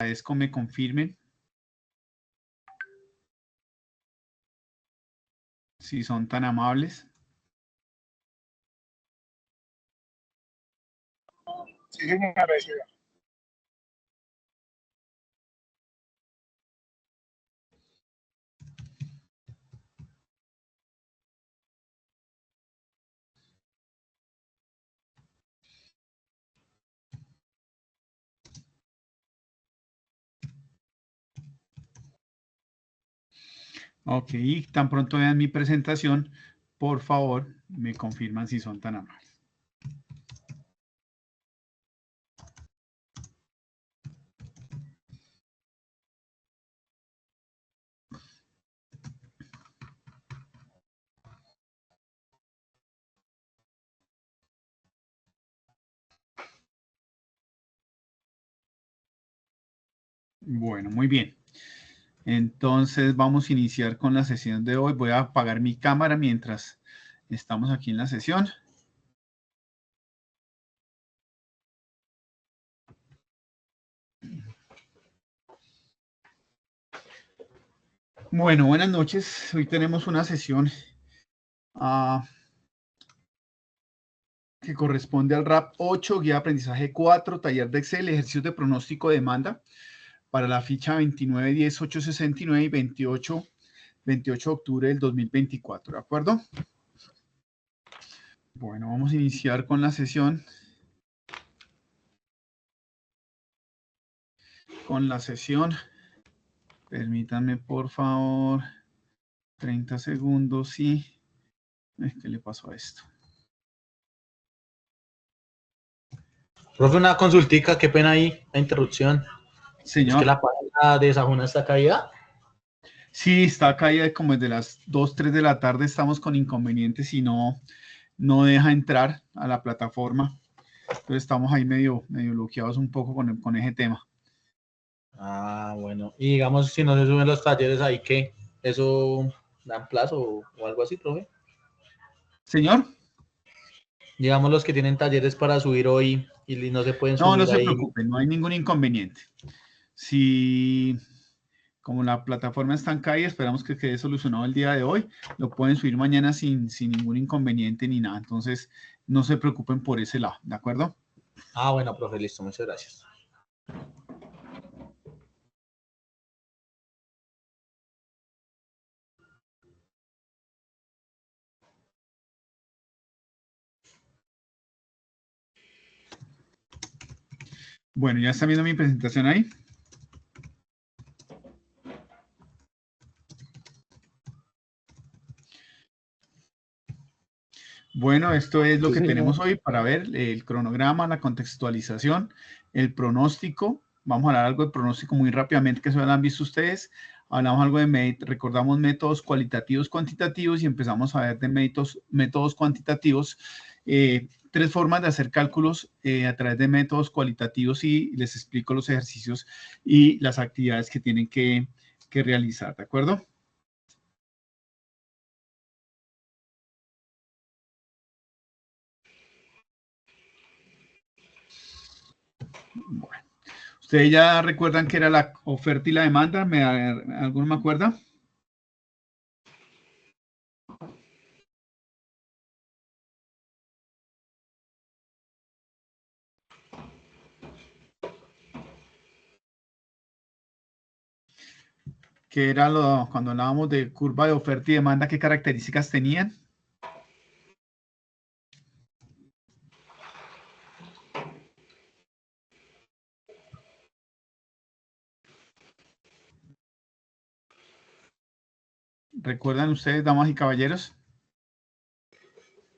agradezco me confirmen si son tan amables. Sí, señora. Ok, tan pronto vean mi presentación, por favor, me confirman si son tan amables. Bueno, muy bien. Entonces vamos a iniciar con la sesión de hoy. Voy a apagar mi cámara mientras estamos aquí en la sesión. Bueno, buenas noches. Hoy tenemos una sesión que corresponde al RAP 8, guía de aprendizaje 4, taller de Excel, ejercicios de pronóstico de demanda para la ficha 29-10-869 y 28 de octubre del 2024, ¿de acuerdo? Bueno, vamos a iniciar con la sesión. Permítanme, por favor, 30 segundos, sí. ¿Qué le pasó a esto? Profe, una consultica, qué pena ahí, la interrupción. Señor. ¿Es que la página de Sajuna está caída? Sí, está caída como desde las 2, 3 de la tarde. Estamos con inconvenientes y no deja entrar a la plataforma. Entonces estamos ahí medio bloqueados un poco con ese tema. Ah, bueno. Y digamos, si no se suben los talleres ahí, ¿qué? ¿Eso dan plazo o algo así, profe? Señor. Digamos, los que tienen talleres para subir hoy y no se pueden subir ahí. No se preocupen, no hay ningún inconveniente. Si, como la plataforma está en caída, esperamos que quede solucionado el día de hoy. Lo pueden subir mañana sin ningún inconveniente ni nada. Entonces, no se preocupen por ese lado, ¿de acuerdo? Ah, bueno, profe, listo. Muchas gracias. Bueno, ¿ya están viendo mi presentación ahí? Bueno, esto es lo que tenemos hoy para ver el cronograma, la contextualización, el pronóstico. Vamos a hablar algo de pronóstico muy rápidamente que se lo han visto ustedes. Hablamos algo de, recordamos métodos cualitativos, cuantitativos y empezamos a ver de métodos cuantitativos. 3 formas de hacer cálculos a través de métodos cualitativos y les explico los ejercicios y las actividades que tienen que realizar, ¿de acuerdo? Bueno, ¿ustedes ya recuerdan qué era la oferta y la demanda? ¿Alguno me acuerda? ¿Qué era cuando hablábamos de curva de oferta y demanda, qué características tenían? ¿Recuerdan ustedes, damas y caballeros?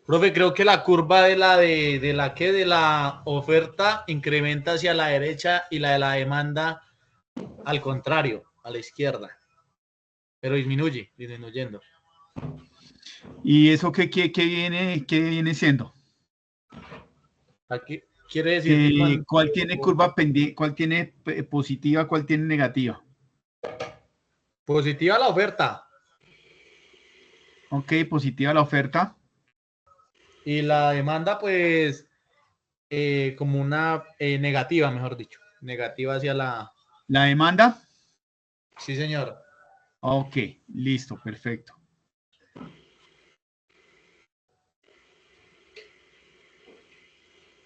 Profe, creo que la curva de la oferta incrementa hacia la derecha y la de la demanda al contrario, a la izquierda. Pero disminuyendo. ¿Y eso qué viene siendo? Aquí quiere decir ¿Cuál tiene curva pendiente? ¿Cuál tiene positiva? ¿Cuál tiene negativa? Positiva la oferta. Ok, positiva la oferta. Y la demanda, pues, como una negativa, mejor dicho. Negativa hacia la ¿La demanda? Sí, señor. Ok, listo, perfecto.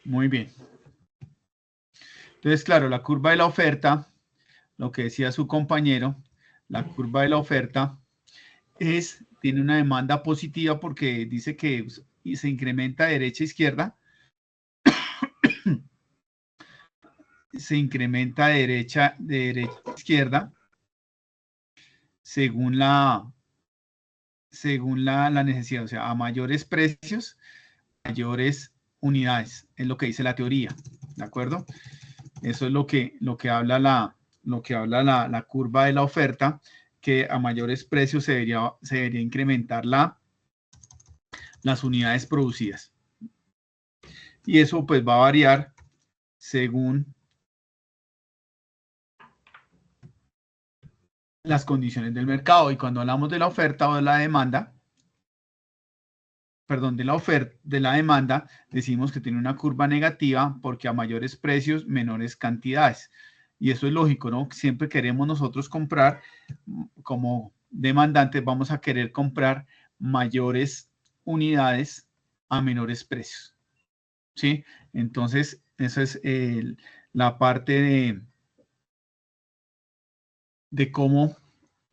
Muy bien. Entonces, claro, la curva de la oferta, lo que decía su compañero, la curva de la oferta tiene una demanda positiva porque dice que se incrementa de derecha a izquierda, se incrementa de derecha a izquierda según la necesidad, o sea, a mayores precios, mayores unidades, es lo que dice la teoría, ¿de acuerdo? Eso es lo que habla la curva de la oferta, que a mayores precios se debería incrementar las unidades producidas. Y eso pues va a variar según las condiciones del mercado. Y cuando hablamos de la oferta o de la demanda, perdón, de la demanda, decimos que tiene una curva negativa porque a mayores precios, menores cantidades. Y eso es lógico, ¿no? Siempre queremos nosotros comprar, como demandantes, vamos a querer comprar mayores unidades a menores precios. ¿Sí? Entonces, esa es la parte de cómo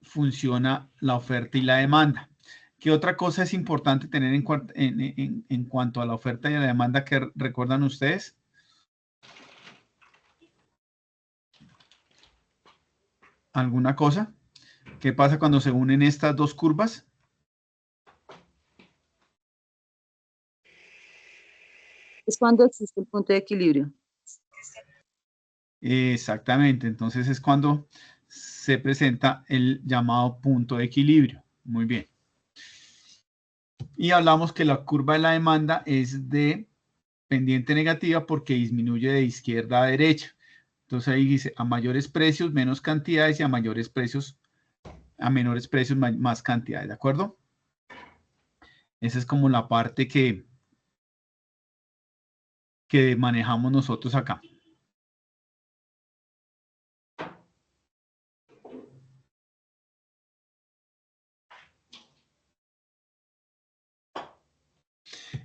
funciona la oferta y la demanda. ¿Qué otra cosa es importante tener en cuanto a la oferta y la demanda que recuerdan ustedes? ¿Alguna cosa? ¿Qué pasa cuando se unen estas dos curvas? Es cuando existe el punto de equilibrio. Exactamente, entonces es cuando se presenta el llamado punto de equilibrio. Muy bien. Y hablamos que la curva de la demanda es de pendiente negativa porque disminuye de izquierda a derecha. Entonces ahí dice a mayores precios, menos cantidades y a mayores precios, a menores precios, más cantidades, ¿de acuerdo? Esa es como la parte que manejamos nosotros acá.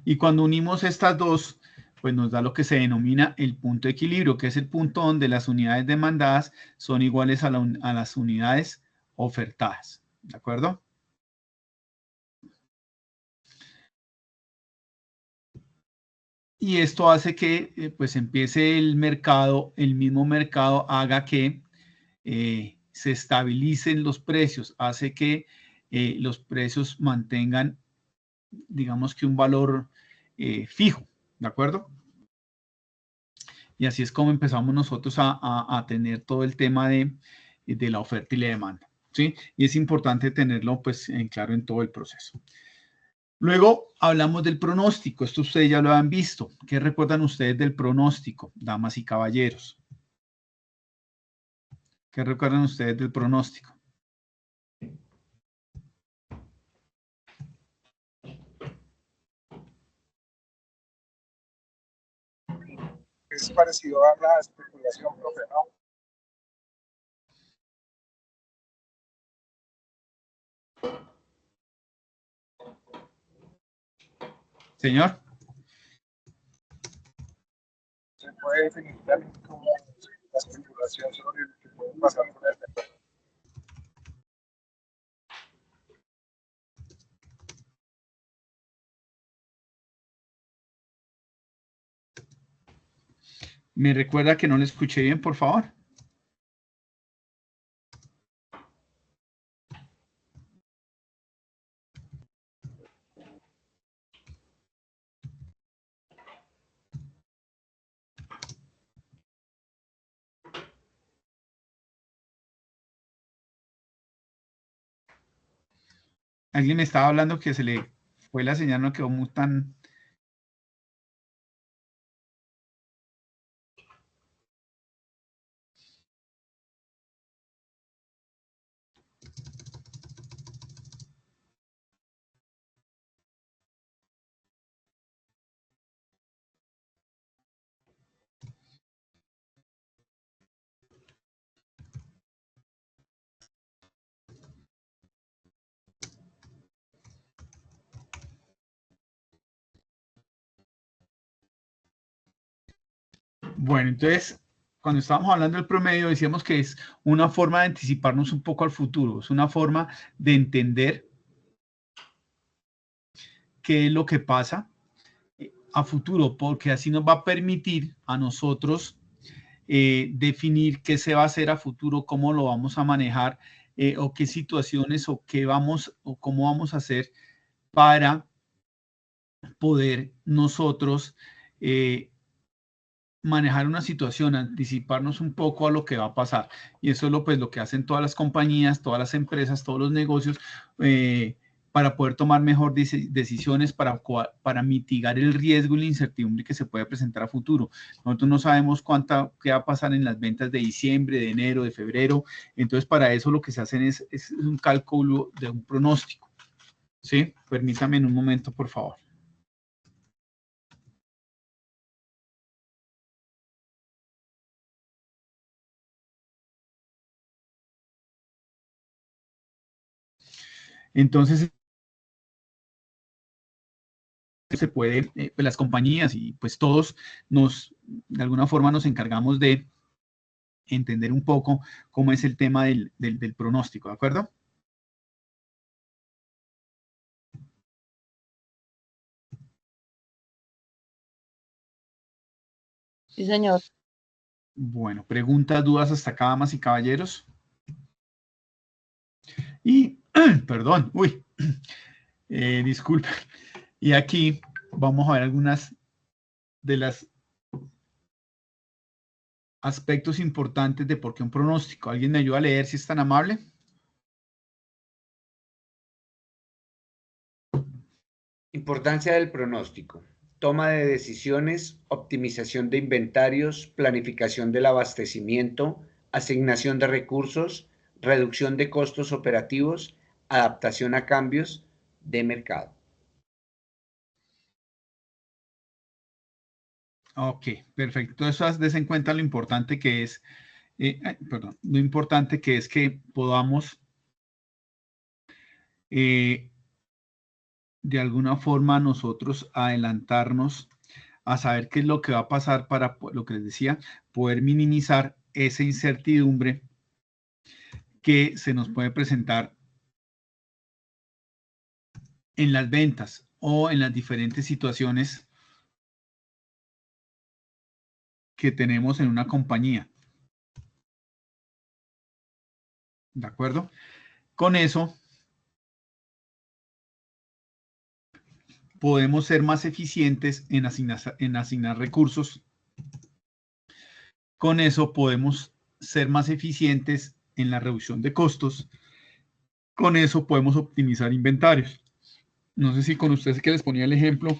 Y cuando unimos estas dos, pues nos da lo que se denomina el punto de equilibrio, que es el punto donde las unidades demandadas son iguales a las unidades ofertadas. ¿De acuerdo? Y esto hace que pues empiece el mercado, el mismo mercado haga que se estabilicen los precios, hace que los precios mantengan, digamos que un valor fijo, ¿de acuerdo? Y así es como empezamos nosotros a tener todo el tema de la oferta y la demanda, ¿sí? Y es importante tenerlo pues en claro en todo el proceso. Luego hablamos del pronóstico. Esto ustedes ya lo han visto. ¿Qué recuerdan ustedes del pronóstico, damas y caballeros? ¿Qué recuerdan ustedes del pronóstico? Es parecido a la especulación, profe, ¿no? Señor. Se puede definir también como la especulación sobre lo que puede pasar con el mercado. ¿Me recuerda que no le escuché bien, por favor? Alguien me estaba hablando que se le fue la señal, no quedó muy tan... Bueno, entonces, cuando estábamos hablando del promedio, decíamos que es una forma de anticiparnos un poco al futuro, es una forma de entender qué es lo que pasa a futuro, porque así nos va a permitir a nosotros definir qué se va a hacer a futuro, cómo lo vamos a manejar, o qué situaciones o qué vamos o cómo vamos a hacer para poder nosotros manejar una situación, anticiparnos un poco a lo que va a pasar. Y eso es pues, lo que hacen todas las compañías, todas las empresas, todos los negocios, para poder tomar mejor decisiones, para mitigar el riesgo y la incertidumbre que se puede presentar a futuro. Nosotros no sabemos qué va a pasar en las ventas de diciembre, de enero, de febrero. Entonces, para eso lo que se hacen es un cálculo de un pronóstico. ¿Sí? Permítame en un momento, por favor. Entonces, se puede, pues las compañías y pues todos de alguna forma nos encargamos de entender un poco cómo es el tema del pronóstico, ¿de acuerdo? Sí, señor. Bueno, preguntas, dudas hasta acá, damas y caballeros. Y, perdón, disculpen. Y aquí vamos a ver algunas de las aspectos importantes de por qué un pronóstico. ¿Alguien me ayuda a leer si es tan amable? Importancia del pronóstico. Toma de decisiones, optimización de inventarios, planificación del abastecimiento, asignación de recursos, reducción de costos operativos, adaptación a cambios de mercado. Ok, perfecto. Entonces, des en cuenta lo importante que es, lo importante que es que podamos de alguna forma nosotros adelantarnos a saber qué es lo que va a pasar para, lo que les decía, poder minimizar esa incertidumbre que se nos puede presentar en las ventas o en las diferentes situaciones que tenemos en una compañía. ¿De acuerdo? Con eso podemos ser más eficientes en asignar recursos. Con eso podemos ser más eficientes en la reducción de costos. Con eso podemos optimizar inventarios. No sé si con ustedes que les ponía el ejemplo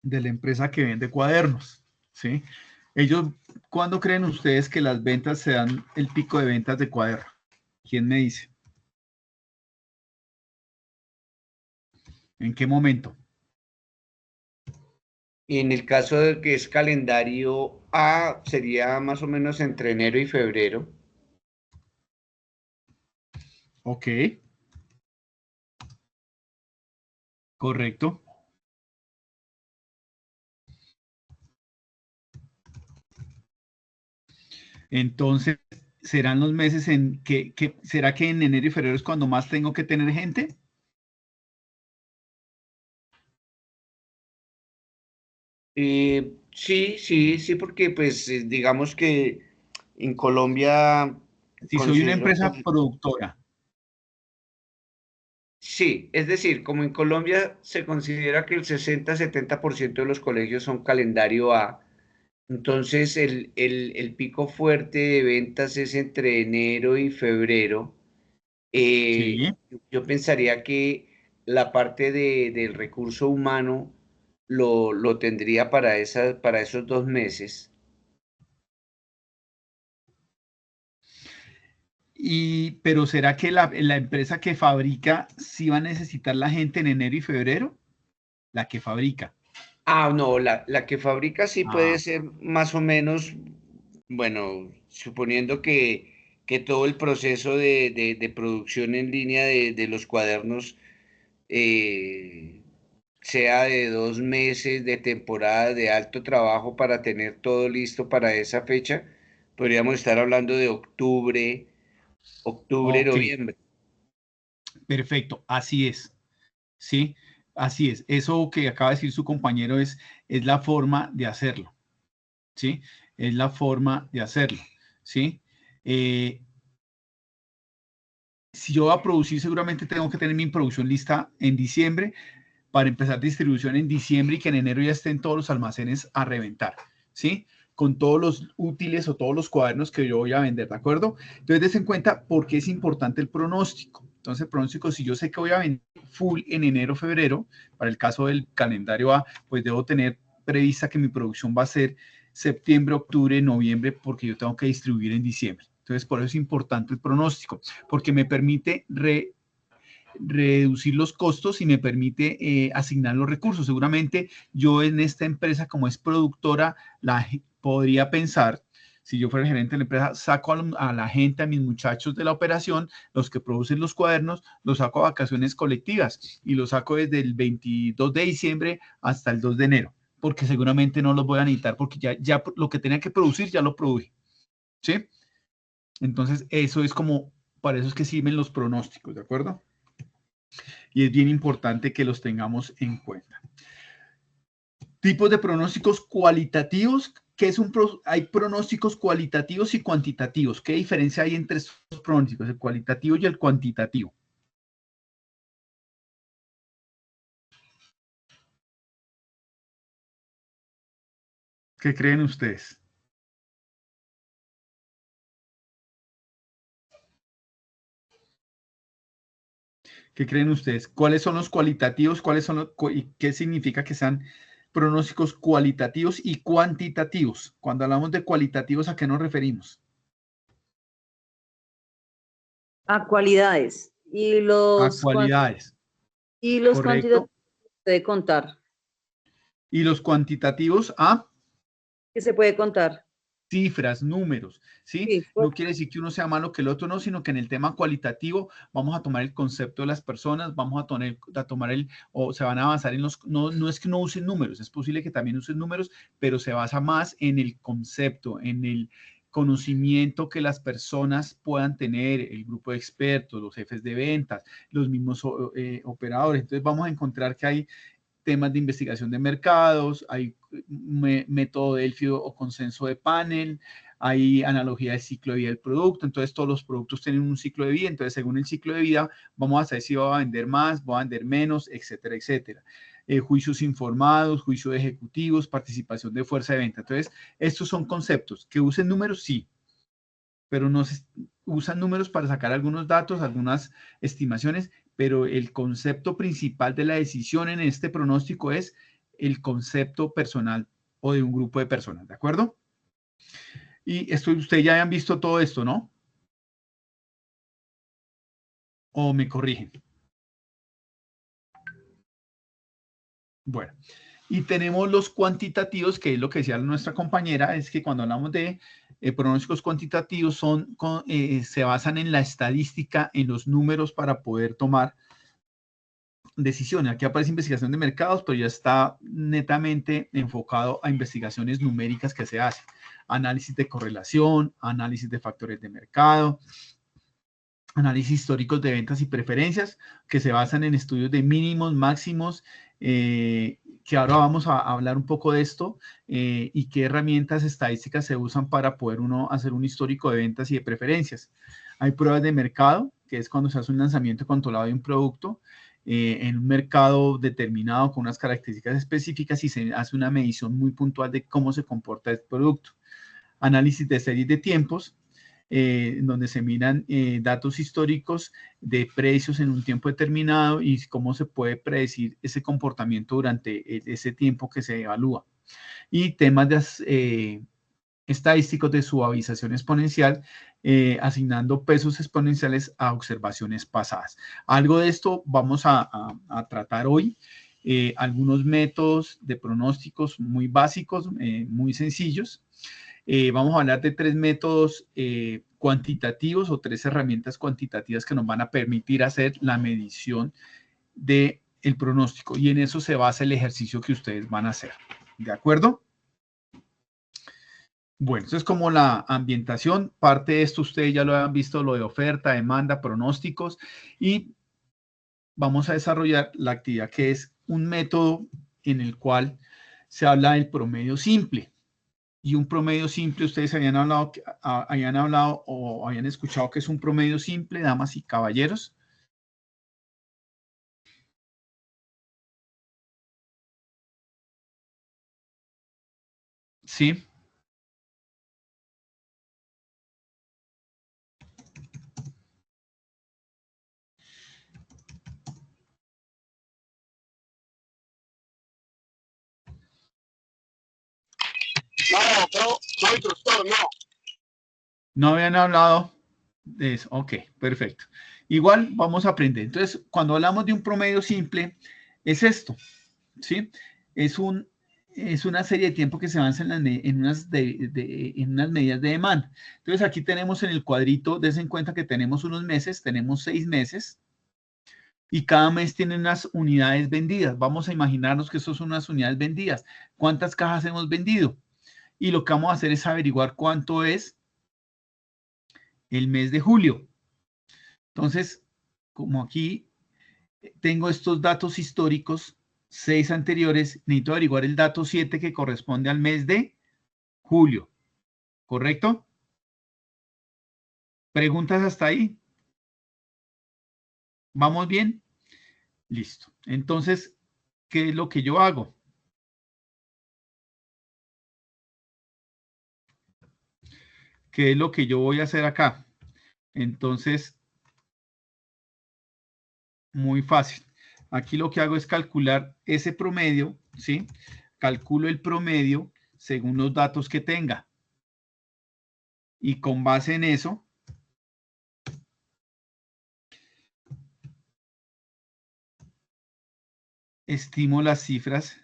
de la empresa que vende cuadernos, ¿sí? Ellos, ¿cuándo creen ustedes que las ventas se dan el pico de ventas de cuaderno? ¿Quién me dice? ¿En qué momento? Y en el caso de que es calendario A, sería más o menos entre enero y febrero. Ok. Correcto. Entonces, ¿serán los meses en será que en enero y febrero es cuando más tengo que tener gente? Sí, porque pues digamos que en Colombia Si soy una considero empresa que productora. sí, es decir, como en Colombia se considera que el 60-70% de los colegios son calendario A, entonces el pico fuerte de ventas es entre enero y febrero. Sí. Yo pensaría que la parte del recurso humano lo tendría para esos 2 meses. Pero ¿será que la empresa que fabrica sí va a necesitar la gente en enero y febrero? La que fabrica. Ah, no, la que fabrica sí Ah, puede ser más o menos, bueno, suponiendo que todo el proceso de producción en línea de los cuadernos eh, sea de 2 meses de temporada de alto trabajo para tener todo listo para esa fecha, podríamos estar hablando de octubre, Ok, noviembre. perfecto, así es, ¿sí? Así es. Eso que acaba de decir su compañero es la forma de hacerlo, ¿sí? Es la forma de hacerlo, ¿sí? Si yo voy a producir, seguramente tengo que tener mi producción lista en diciembre para empezar distribución en diciembre y que en enero ya estén todos los almacenes a reventar, ¿sí? Con todos los útiles o todos los cuadernos que yo voy a vender, ¿de acuerdo? Entonces, des en cuenta por qué es importante el pronóstico. Entonces, el pronóstico, si yo sé que voy a vender full en enero, febrero, para el caso del calendario A, pues debo tener prevista que mi producción va a ser septiembre, octubre, noviembre, porque yo tengo que distribuir en diciembre. Entonces, por eso es importante el pronóstico, porque me permite reducir los costos y me permite asignar los recursos. Seguramente yo en esta empresa, como es productora, podría pensar, si yo fuera el gerente de la empresa, saco a la gente, a mis muchachos de la operación, los que producen los cuadernos, los saco a vacaciones colectivas y los saco desde el 22 de diciembre hasta el 2 de enero, porque seguramente no los voy a necesitar porque ya lo que tenía que producir ya lo produje, ¿sí? Entonces, eso es como, para eso es que sirven los pronósticos, ¿de acuerdo? Y es bien importante que los tengamos en cuenta. Tipos de pronósticos cualitativos. ¿Qué es hay pronósticos cualitativos y cuantitativos? ¿Qué diferencia hay entre estos pronósticos, el cualitativo y el cuantitativo? ¿Qué creen ustedes? ¿Qué creen ustedes? ¿Cuáles son los cualitativos? ¿Cuáles son y qué significa que sean pronósticos cualitativos y cuantitativos? Cuando hablamos de cualitativos, ¿a qué nos referimos? A cualidades. Y A los, cualidades, y los ¿correcto? cuantitativos se puede contar. Y los cuantitativos a ¿Qué se puede contar? cifras, números, ¿sí? Sí, No quiere decir que uno sea malo que el otro no, sino que en el tema cualitativo vamos a tomar el concepto de las personas, vamos a tomar o se van a avanzar en no es que no usen números, es posible que también usen números, pero se basa más en el concepto, en el conocimiento que las personas puedan tener, el grupo de expertos, los jefes de ventas, los mismos operadores. Entonces vamos a encontrar que hay temas de investigación de mercados, hay método Delphi o consenso de panel, hay analogía del ciclo de vida del producto, entonces todos los productos tienen un ciclo de vida, entonces según el ciclo de vida vamos a saber si va a vender más, va a vender menos, etcétera, etcétera. Juicios informados, juicios de ejecutivos, participación de fuerza de venta. Entonces, estos son conceptos. ¿Que usen números? Sí, pero no se usan números para sacar algunos datos, algunas estimaciones, pero el concepto principal de la decisión en este pronóstico es el concepto personal o de un grupo de personas, ¿de acuerdo? Y ustedes ya han visto todo esto, ¿no? ¿O me corrigen? Bueno, y tenemos los cuantitativos, que es lo que decía nuestra compañera, es que cuando hablamos de pronósticos cuantitativos se basan en la estadística, en los números para poder tomar decisiones. Aquí aparece investigación de mercados, pero ya está netamente enfocado a investigaciones numéricas que se hacen. Análisis de correlación, análisis de factores de mercado, análisis históricos de ventas y preferencias, que se basan en estudios de mínimos, máximos, que ahora vamos a hablar un poco de esto, y qué herramientas estadísticas se usan para poder uno hacer un histórico de ventas y de preferencias. Hay pruebas de mercado, que es cuando se hace un lanzamiento controlado de un producto, en un mercado determinado con unas características específicas y se hace una medición muy puntual de cómo se comporta el producto. Análisis de series de tiempos, donde se miran datos históricos de precios en un tiempo determinado y cómo se puede predecir ese comportamiento durante ese tiempo que se evalúa. Y temas estadísticos de suavización exponencial, asignando pesos exponenciales a observaciones pasadas. Algo de esto vamos a tratar hoy. Algunos métodos de pronósticos muy básicos, muy sencillos. Vamos a hablar de 3 métodos cuantitativos o 3 herramientas cuantitativas que nos van a permitir hacer la medición de el pronóstico. Y en eso se basa el ejercicio que ustedes van a hacer. ¿De acuerdo? Bueno, eso es como la ambientación. Parte de esto ustedes ya lo han visto, lo de oferta, demanda, pronósticos. Y vamos a desarrollar la actividad que es un método en el cual se habla del promedio simple. Y un promedio simple, ustedes habían hablado o habían escuchado que es un promedio simple, damas y caballeros. Sí. No habían hablado de eso. Ok, perfecto. Igual vamos a aprender. Entonces, cuando hablamos de un promedio simple, es esto, ¿sí? Es una serie de tiempo que se avanza en unas medidas de demanda. Entonces, aquí tenemos en el cuadrito, dense cuenta que tenemos unos meses, tenemos 6 meses, y cada mes tiene unas unidades vendidas. Vamos a imaginarnos que eso son unas unidades vendidas. ¿Cuántas cajas hemos vendido? Y lo que vamos a hacer es averiguar cuánto es el mes de julio. Entonces, como aquí tengo estos datos históricos, 6 anteriores, necesito averiguar el dato 7 que corresponde al mes de julio. ¿Correcto? ¿Preguntas hasta ahí? ¿Vamos bien? Listo. Entonces, ¿qué es lo que yo hago? ¿Qué es lo que yo voy a hacer acá? Entonces, muy fácil. Aquí lo que hago es calcular ese promedio, ¿sí? Calculo el promedio según los datos que tenga. Y con base en eso, estimo las cifras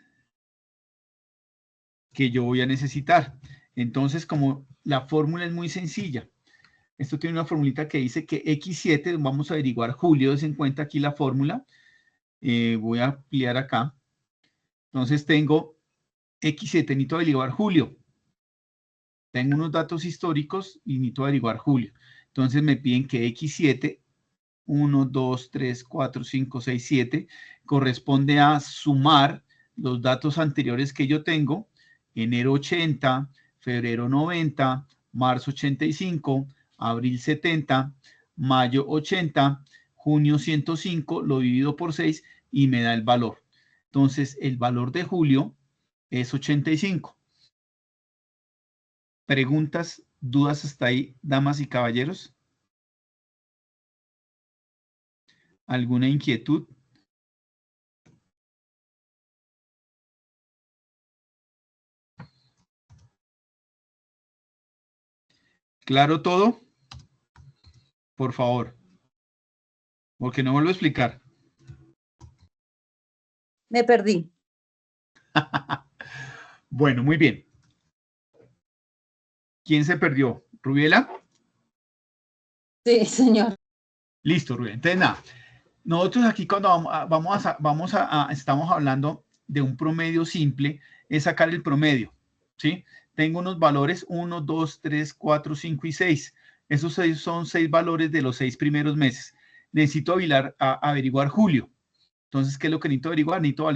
que yo voy a necesitar. Entonces, como la fórmula es muy sencilla, esto tiene una formulita que dice que X7, vamos a averiguar julio, des en cuenta aquí la fórmula, voy a ampliar acá. Entonces tengo X7, necesito averiguar julio. Tengo unos datos históricos y necesito averiguar julio. Entonces me piden que X7, 1, 2, 3, 4, 5, 6, 7, corresponde a sumar los datos anteriores que yo tengo, enero 80, febrero 90, marzo 85, abril 70, mayo 80, junio 105, lo divido por 6 y me da el valor. Entonces, el valor de julio es 85. ¿Preguntas, dudas hasta ahí, damas y caballeros? ¿Alguna inquietud? ¿Claro todo? Por favor. Porque no vuelvo a explicar. Me perdí. Bueno, muy bien. ¿Quién se perdió? ¿Rubiela? Sí, señor. Listo, Rubiela. Entonces, nada. Nosotros aquí cuando estamos hablando de un promedio simple, es sacar el promedio, ¿sí? Tengo unos valores 1, 2, 3, 4, 5 y 6. Esos son 6 valores de los 6 primeros meses. Necesito averiguar julio. Entonces, ¿qué es lo que necesito averiguar? Necesito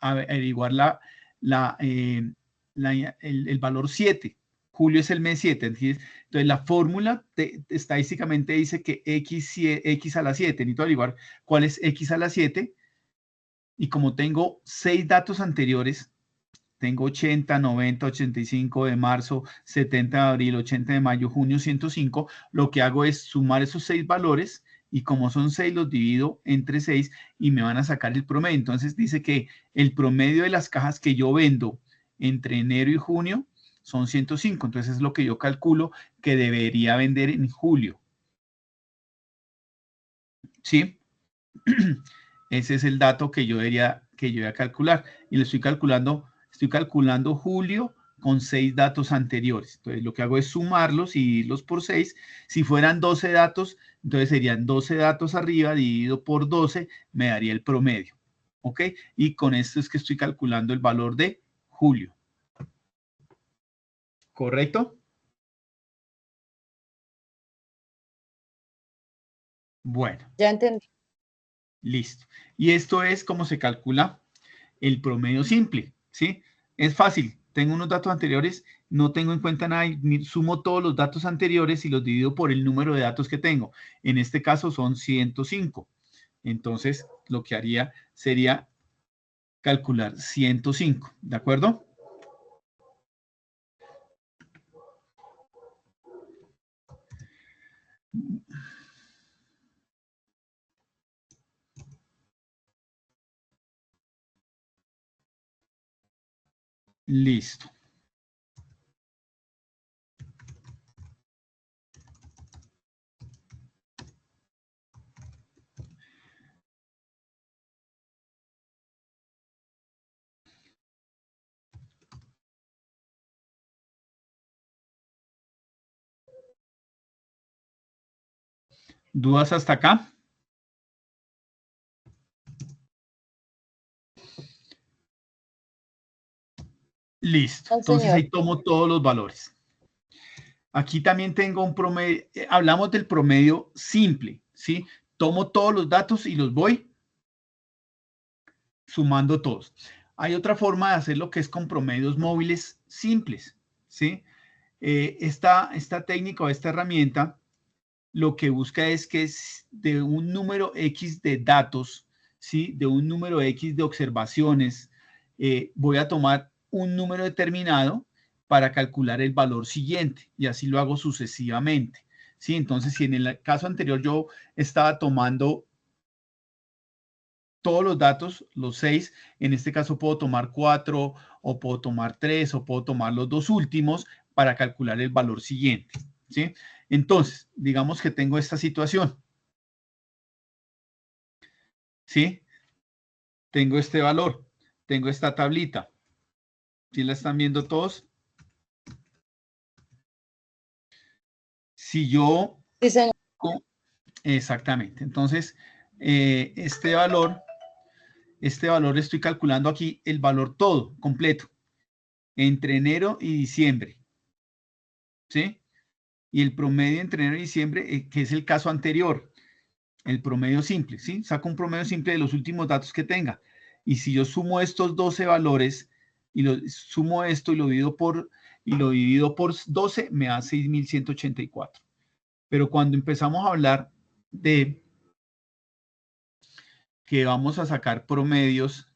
averiguar el valor 7. Julio es el mes 7. Entonces la fórmula estadísticamente dice que X a la 7. Necesito averiguar cuál es X a la 7. Y como tengo 6 datos anteriores, tengo 80, 90, 85 de marzo, 70 de abril, 80 de mayo, junio 105, lo que hago es sumar esos 6 valores y como son 6 los divido entre 6 y me van a sacar el promedio. Entonces dice que el promedio de las cajas que yo vendo entre enero y junio son 105. Entonces es lo que yo calculo que debería vender en julio. ¿Sí? Ese es el dato que yo debería calcular. Y le estoy calculando julio con 6 datos anteriores. Entonces, lo que hago es sumarlos y dividirlos por 6. Si fueran 12 datos, entonces serían 12 datos arriba dividido por 12, me daría el promedio. ¿ok? Y con esto es que estoy calculando el valor de julio. ¿Correcto? Bueno. Ya entendí. Listo. Y esto es como se calcula el promedio simple, ¿sí? Es fácil. Tengo unos datos anteriores, no tengo en cuenta nada, sumo todos los datos anteriores y los divido por el número de datos que tengo. En este caso son 105. Entonces, lo que haría sería calcular 105, ¿de acuerdo? Listo. ¿Dudas hasta acá? Listo. No, Entonces señor. ahí tomo todos los valores. Aquí también tengo un promedio, hablamos del promedio simple, ¿sí? Tomo todos los datos y los voy sumando todos. Hay otra forma de hacer lo que es con promedios móviles simples, ¿sí? Esta técnica o esta herramienta lo que busca es que de un número X de datos, ¿sí? De un número X de observaciones, voy a tomar un número determinado para calcular el valor siguiente y así lo hago sucesivamente, ¿sí? Entonces, si en el caso anterior yo estaba tomando todos los datos, los 6, en este caso puedo tomar 4 o puedo tomar 3 o puedo tomar los dos últimos para calcular el valor siguiente, ¿sí? Entonces, digamos que tengo esta situación, ¿sí? Tengo este valor, tengo esta tablita. ¿Sí la están viendo todos? Si yo... Sí, señor. Exactamente. Entonces, este valor estoy calculando aquí el valor todo, completo, entre enero y diciembre, ¿sí? Y el promedio entre enero y diciembre, que es el caso anterior, el promedio simple, ¿sí? Saco un promedio simple de los últimos datos que tenga. Y si yo sumo estos 12 valores y sumo esto y lo divido por 12, me da 6.184. Pero cuando empezamos a hablar de que vamos a sacar promedios,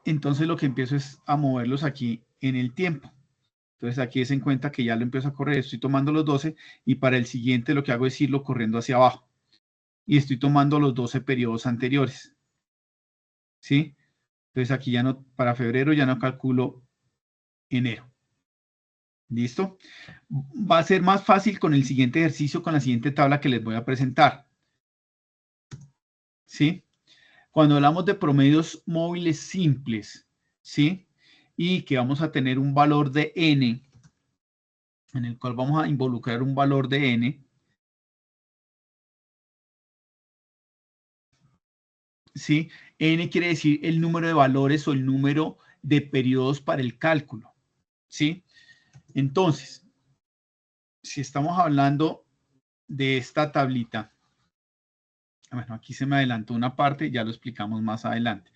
entonces lo que empiezo es a moverlos aquí en el tiempo. Entonces aquí es en cuenta que ya lo empiezo a correr, estoy tomando los 12 y para el siguiente lo que hago es irlo corriendo hacia abajo. Y estoy tomando los 12 periodos anteriores. ¿Sí? Entonces aquí ya no, para febrero ya no calculo enero. ¿Listo? Va a ser más fácil con el siguiente ejercicio, con la siguiente tabla que les voy a presentar. ¿Sí? Cuando hablamos de promedios móviles simples, ¿sí? Y que vamos a tener un valor de n, en el cual vamos a involucrar un valor de n, ¿sí? N quiere decir el número de valores o el número de periodos para el cálculo, ¿sí? Entonces, si estamos hablando de esta tablita, bueno, aquí se me adelantó una parte, ya lo explicamos más adelante.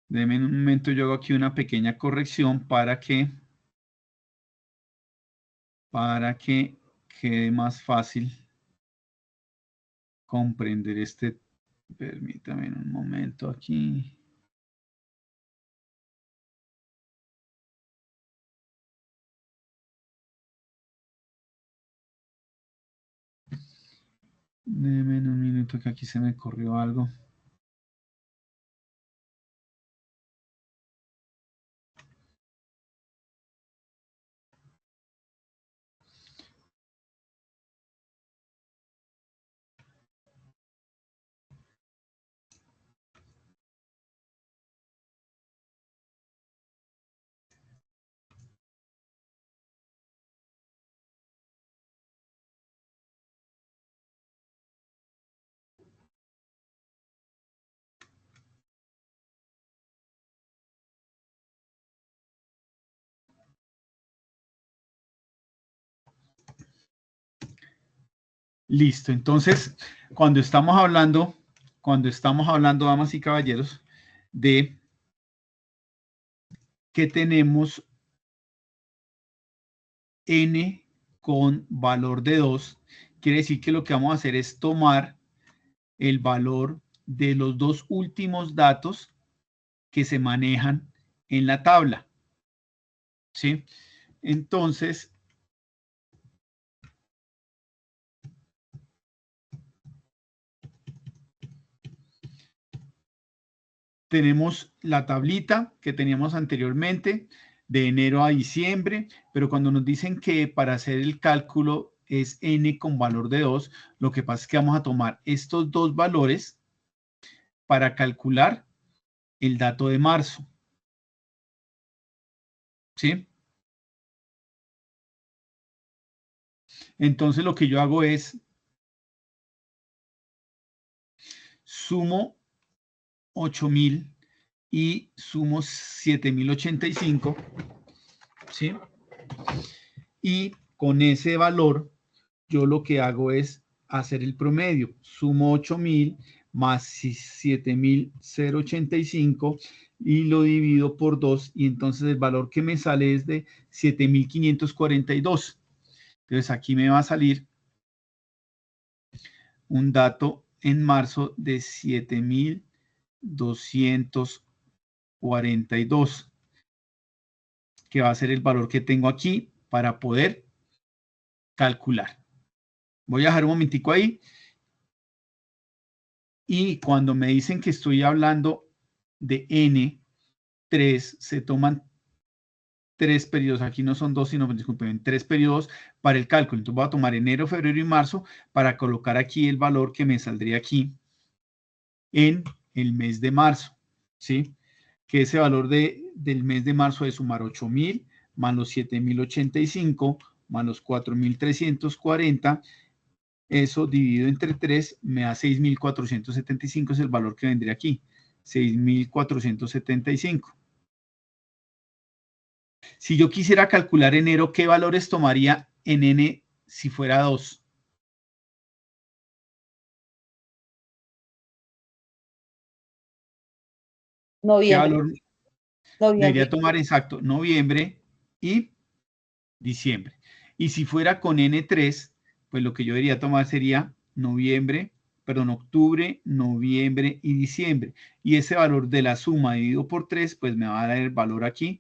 Denme un momento, yo hago aquí una pequeña corrección para que quede más fácil comprender este. Permítame un momento aquí. Denme un minuto que aquí se me corrió algo. Listo. Entonces, cuando estamos hablando, damas y caballeros, de que tenemos n con valor de 2, quiere decir que lo que vamos a hacer es tomar el valor de los dos últimos datos que se manejan en la tabla. ¿Sí? Entonces, tenemos la tablita que teníamos anteriormente de enero a diciembre, pero cuando nos dicen que para hacer el cálculo es n con valor de 2, lo que pasa es que vamos a tomar estos dos valores para calcular el dato de marzo. ¿Sí? Entonces lo que yo hago es sumo 8.000 y sumo 7.085, ¿sí? Y con ese valor yo lo que hago es hacer el promedio. Sumo 8.000 más 7.085 y lo divido por 2 y entonces el valor que me sale es de 7.542. Entonces aquí me va a salir un dato en marzo de 7.242, que va a ser el valor que tengo aquí para poder calcular. Voy a dejar un momentico ahí. Y cuando me dicen que estoy hablando de N3, se toman 3 periodos. Aquí no son 2, sino, disculpen, 3 periodos para el cálculo. Entonces voy a tomar enero, febrero y marzo para colocar aquí el valor que me saldría aquí en el mes de marzo. ¿Sí? Que ese valor del mes de marzo es sumar 8.000 más los 7.085 más los 4.340. Eso dividido entre 3 me da 6.475, es el valor que vendría aquí. 6.475. Si yo quisiera calcular enero, ¿qué valores tomaría en N si fuera 2? ¿Qué Noviembre. valor debería tomar? Exacto, noviembre y diciembre. Y si fuera con N3, pues lo que yo debería tomar sería octubre, noviembre y diciembre. Y ese valor de la suma dividido por 3, pues me va a dar el valor aquí,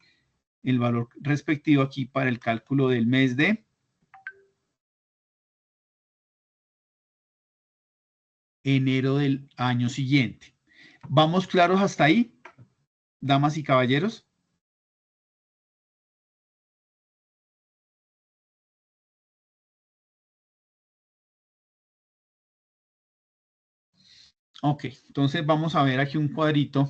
el valor respectivo aquí para el cálculo del mes de enero del año siguiente. ¿Vamos claros hasta ahí, damas y caballeros? Ok, entonces vamos a ver aquí un cuadrito.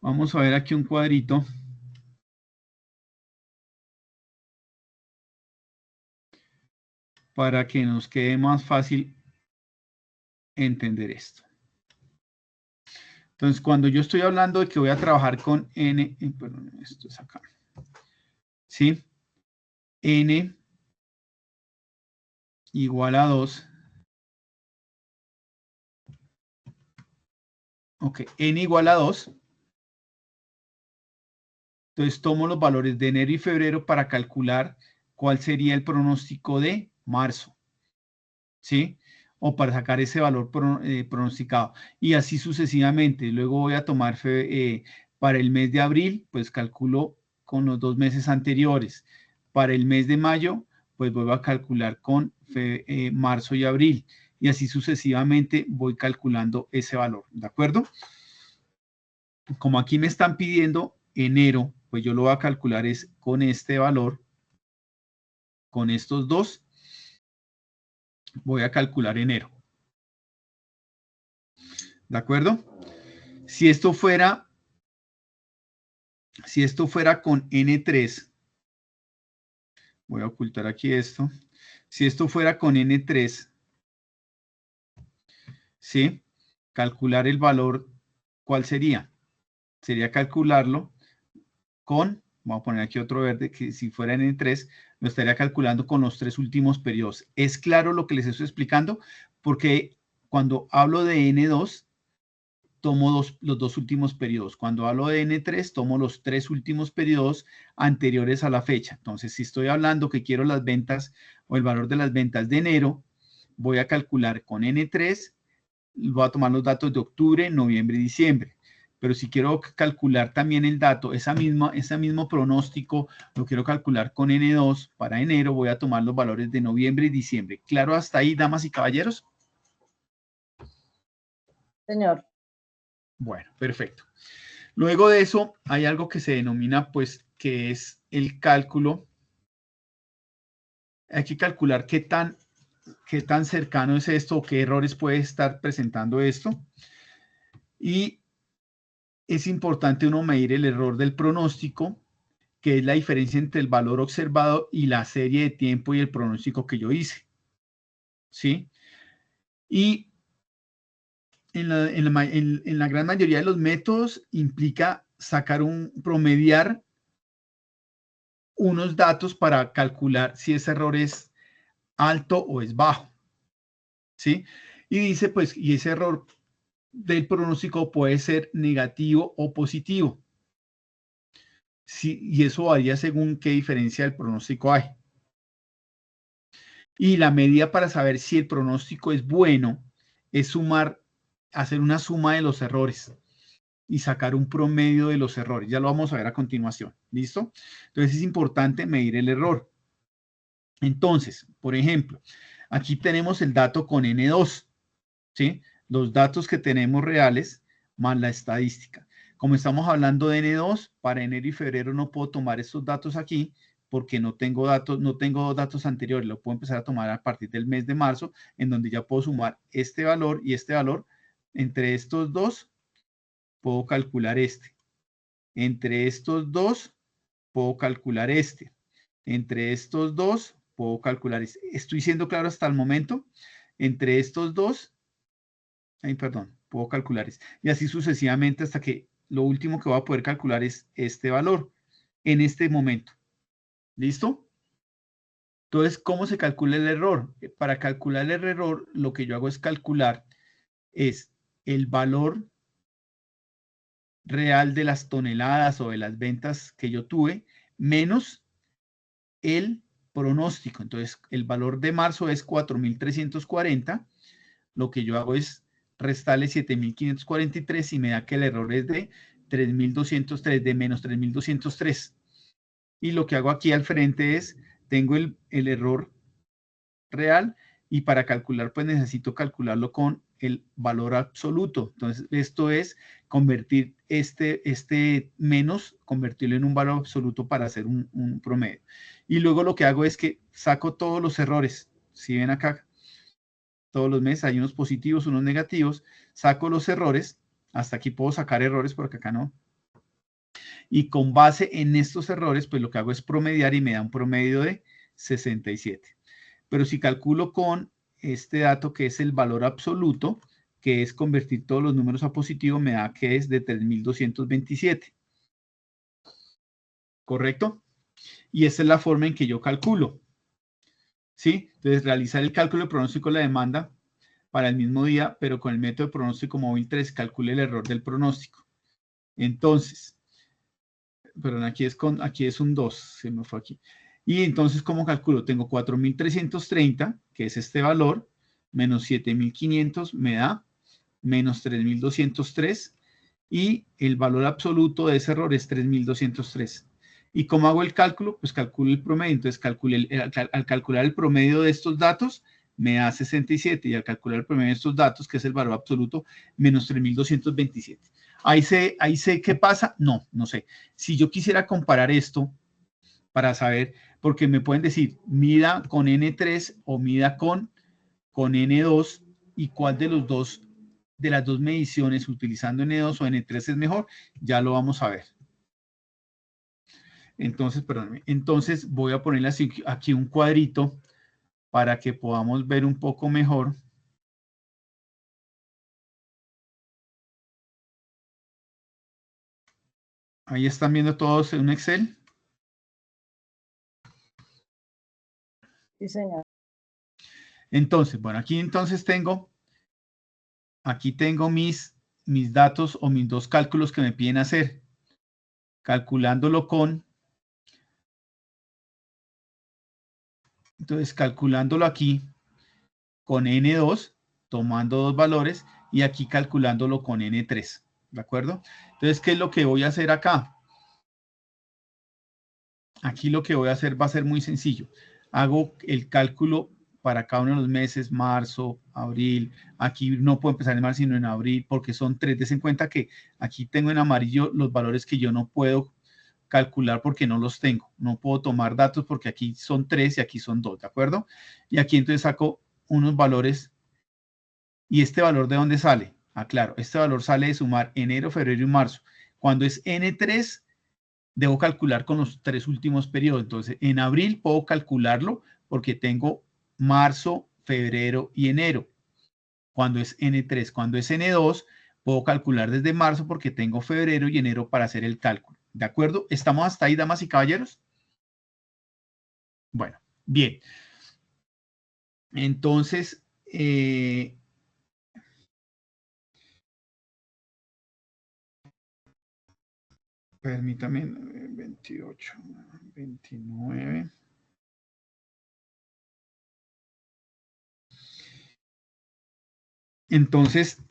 Vamos a ver aquí un cuadrito. Para que nos quede más fácil entender esto. Entonces, cuando yo estoy hablando de que voy a trabajar con N, perdón, esto es acá. ¿Sí? N igual a 2. Ok, N igual a 2. Entonces, tomo los valores de enero y febrero para calcular cuál sería el pronóstico de marzo. ¿Sí? O para sacar ese valor pronosticado. Y así sucesivamente. Luego voy a tomar para el mes de abril, pues calculo con los 2 meses anteriores. Para el mes de mayo, pues vuelvo a calcular con marzo y abril. Y así sucesivamente voy calculando ese valor. ¿De acuerdo? Como aquí me están pidiendo enero, pues yo lo voy a calcular es con este valor, con estos dos. Voy a calcular enero. ¿De acuerdo? Si esto fuera con N3, voy a ocultar aquí esto. Si esto fuera con N3, ¿sí? Calcular el valor, ¿cuál sería? Sería calcularlo con Vamos a poner aquí otro verde, que si fuera N3, lo estaría calculando con los 3 últimos periodos. ¿Es claro lo que les estoy explicando? Porque cuando hablo de N2, tomo los 2 últimos periodos. Cuando hablo de N3, tomo los 3 últimos periodos anteriores a la fecha. Entonces, si estoy hablando que quiero las ventas o el valor de las ventas de enero, voy a calcular con N3, voy a tomar los datos de octubre, noviembre y diciembre. Pero si quiero calcular también el dato, ese mismo pronóstico, lo quiero calcular con N2 para enero, voy a tomar los valores de noviembre y diciembre. ¿Claro hasta ahí, damas y caballeros? Señor. Bueno, perfecto. Luego de eso, hay algo que se denomina, pues, que es el cálculo. Hay que calcular qué tan cercano es esto o qué errores puede estar presentando esto. Y es importante uno medir el error del pronóstico, que es la diferencia entre el valor observado y la serie de tiempo y el pronóstico que yo hice. ¿Sí? Y en la gran mayoría de los métodos implica promediar unos datos para calcular si ese error es alto o es bajo. ¿Sí? Y dice, pues, y ese error del pronóstico puede ser negativo o positivo. Sí, y eso varía según qué diferencia del pronóstico hay. Y la medida para saber si el pronóstico es bueno es hacer una suma de los errores y sacar un promedio de los errores. Ya lo vamos a ver a continuación. ¿Listo? Entonces es importante medir el error. Entonces, por ejemplo, aquí tenemos el dato con N2, ¿sí? Los datos que tenemos reales más la estadística. Como estamos hablando de N2, para enero y febrero no puedo tomar estos datos aquí porque no tengo datos anteriores. Lo puedo empezar a tomar a partir del mes de marzo, en donde ya puedo sumar este valor y este valor. Entre estos dos, puedo calcular este. Entre estos dos, puedo calcular este. Entre estos dos, puedo calcular este. ¿Estoy siendo claro hasta el momento? Entre estos dos, puedo calcular este. Y así sucesivamente hasta que lo último que voy a poder calcular es este valor en este momento. ¿Listo? Entonces, ¿cómo se calcula el error? Para calcular el error, lo que yo hago es calcular el valor real de las toneladas o de las ventas que yo tuve, menos el pronóstico. Entonces, el valor de marzo es 4.340. Lo que yo hago es restarle 7.543 y me da que el error es de 3.203, de menos 3.203. Y lo que hago aquí al frente es, tengo el error real y para calcular, pues necesito calcularlo con el valor absoluto. Entonces, esto es convertir este menos, convertirlo en un valor absoluto para hacer un promedio. Y luego lo que hago es que saco todos los errores. Si ven acá, todos los meses hay unos positivos, unos negativos. Saco los errores. Hasta aquí puedo sacar errores porque acá no. Y con base en estos errores, pues lo que hago es promediar y me da un promedio de 67. Pero si calculo con este dato que es el valor absoluto, que es convertir todos los números a positivo, me da que es de 3.227. ¿Correcto? Y esta es la forma en que yo calculo. ¿Sí? Entonces, realizar el cálculo de pronóstico de la demanda para el mismo día, pero con el método de pronóstico móvil 3, calcule el error del pronóstico. Entonces, perdón, aquí es un 2, se me fue aquí. Y entonces, ¿cómo calculo? Tengo 4.330, que es este valor, menos 7.500 me da menos 3.203 y el valor absoluto de ese error es 3.203. ¿Y cómo hago el cálculo? Pues calculo el promedio. Entonces, al calcular el promedio de estos datos, me da 67 y al calcular el promedio de estos datos, que es el valor absoluto, menos 3.227. Ahí sé qué pasa. No sé. Si yo quisiera comparar esto para saber, porque me pueden decir, mida con N3 o mida con N2 y cuál de las dos mediciones utilizando N2 o N3 es mejor, ya lo vamos a ver. Entonces voy a ponerle aquí un cuadrito para que podamos ver un poco mejor. Ahí están viendo todos en un Excel. Sí, señor. Entonces, bueno, aquí entonces tengo mis datos o mis dos cálculos que me piden hacer. Calculándolo entonces calculándolo aquí con N2, tomando dos valores, y aquí calculándolo con N3, ¿de acuerdo? Entonces, ¿qué es lo que voy a hacer acá? Aquí lo que voy a hacer va a ser muy sencillo. Hago el cálculo para cada uno de los meses, marzo, abril. Aquí no puedo empezar en marzo, sino en abril, porque son 3. Des en cuenta que aquí tengo en amarillo los valores que yo no puedo calcular porque no los tengo. No puedo tomar datos porque aquí son 3 y aquí son 2, ¿de acuerdo? Y aquí entonces saco unos valores. ¿Y este valor de dónde sale? Ah, claro, este valor sale de sumar enero, febrero y marzo. Cuando es N3, debo calcular con los 3 últimos periodos. Entonces, en abril puedo calcularlo porque tengo marzo, febrero y enero. Cuando es N3, cuando es N2, puedo calcular desde marzo porque tengo febrero y enero para hacer el cálculo. ¿De acuerdo? ¿Estamos hasta ahí, damas y caballeros? Bueno, bien. Entonces, permítame, 28, 29. Entonces,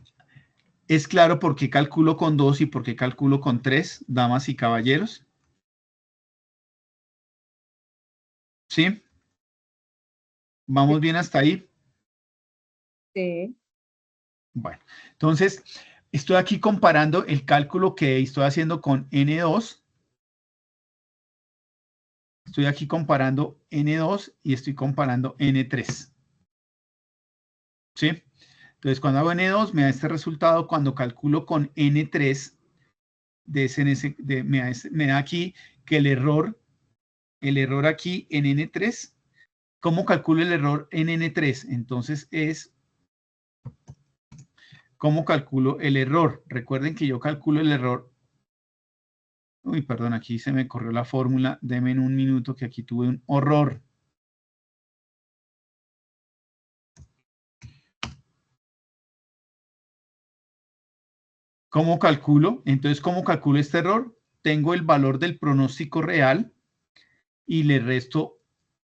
¿es claro por qué calculo con 2 y por qué calculo con 3, damas y caballeros? ¿Sí? ¿Vamos bien hasta ahí? Sí. Bueno, entonces, estoy aquí comparando el cálculo que estoy haciendo con N2. Estoy aquí comparando N2 y estoy comparando N3. ¿Sí? Entonces, cuando hago N2, me da este resultado. Cuando calculo con N3, me da aquí que el error aquí en N3, ¿cómo calculo el error en N3? Entonces, ¿cómo calculo el error? Recuerden que yo calculo el error. Uy, perdón, aquí se me corrió la fórmula. Denme un minuto que aquí tuve un horror. ¿Cómo calculo? Entonces, ¿cómo calculo este error? Tengo el valor del pronóstico real y le resto,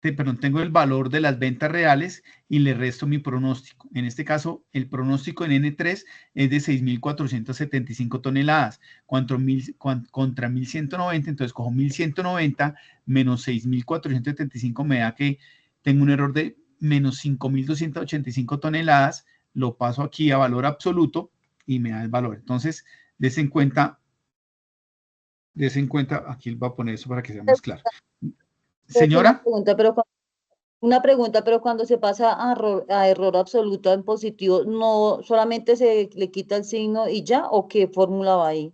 perdón, tengo el valor de las ventas reales y le resto mi pronóstico. En este caso, el pronóstico en N3 es de 6.475 toneladas contra 1.190. Entonces, cojo 1.190 menos 6.475, me da que tengo un error de menos 5.285 toneladas. Lo paso aquí a valor absoluto y me da el valor. Entonces, des en cuenta, aquí voy a poner eso para que sea más claro. Señora. Una pregunta, pero cuando se pasa a error absoluto en positivo, ¿no solamente se le quita el signo y ya? ¿O qué fórmula va ahí?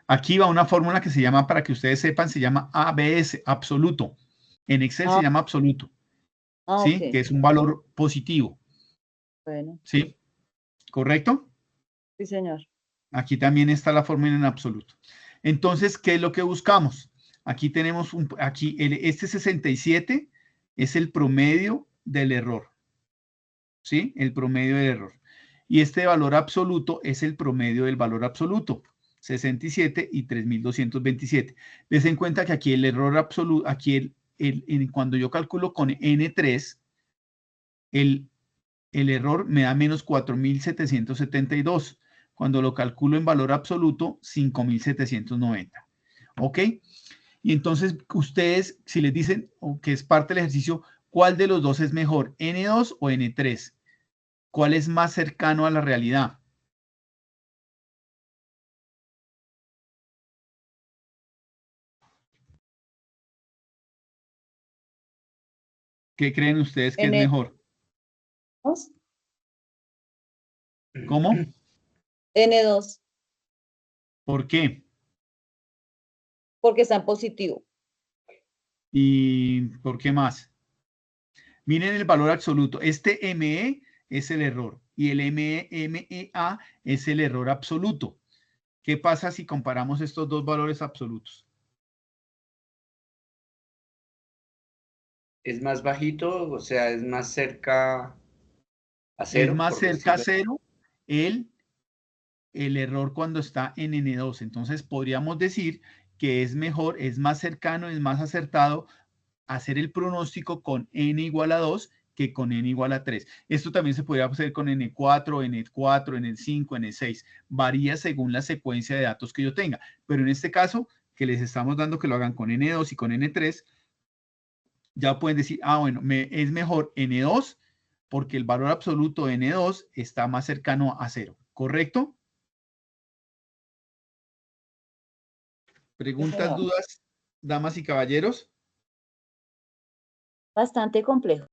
Aquí va una fórmula que se llama, para que ustedes sepan, se llama ABS, absoluto. En Excel se llama absoluto, ¿sí? Ok. Que es un valor positivo. Bueno, ¿Sí? ¿Correcto? sí, señor. Aquí también está la fórmula en absoluto. Entonces, ¿qué es lo que buscamos? Aquí tenemos este 67 es el promedio del error, ¿sí? El promedio del error. Y este valor absoluto es el promedio del valor absoluto, 67 y 3.227. Des en cuenta que aquí el error absoluto, aquí cuando yo calculo con N3, el error me da menos 4.772. Cuando lo calculo en valor absoluto, 5.790. ¿Ok? Y entonces ustedes, si les dicen que es parte del ejercicio, ¿cuál de los dos es mejor, N2 o N3? ¿Cuál es más cercano a la realidad? ¿Qué creen ustedes que es mejor? ¿Cómo? N2, ¿Por qué? porque está en positivo. ¿Y por qué más? Miren el valor absoluto. Este ME es el error y el MEA es el error absoluto. ¿Qué pasa si comparamos estos dos valores absolutos? es más bajito, o sea, es más cerca a Es cero, más por cerca a decirlo. cero el error cuando está en N2. Entonces podríamos decir que es mejor, es más cercano, es más acertado hacer el pronóstico con N igual a 2 que con N igual a 3. Esto también se podría hacer con N4, N4, N5, N6. Varía según la secuencia de datos que yo tenga. Pero en este caso, que les estamos dando que lo hagan con N2 y con N3, ya pueden decir, bueno, es mejor N2 porque el valor absoluto de N2 está más cercano a 0. ¿Correcto? ¿Preguntas, señor. dudas, damas y caballeros? Bastante complejo.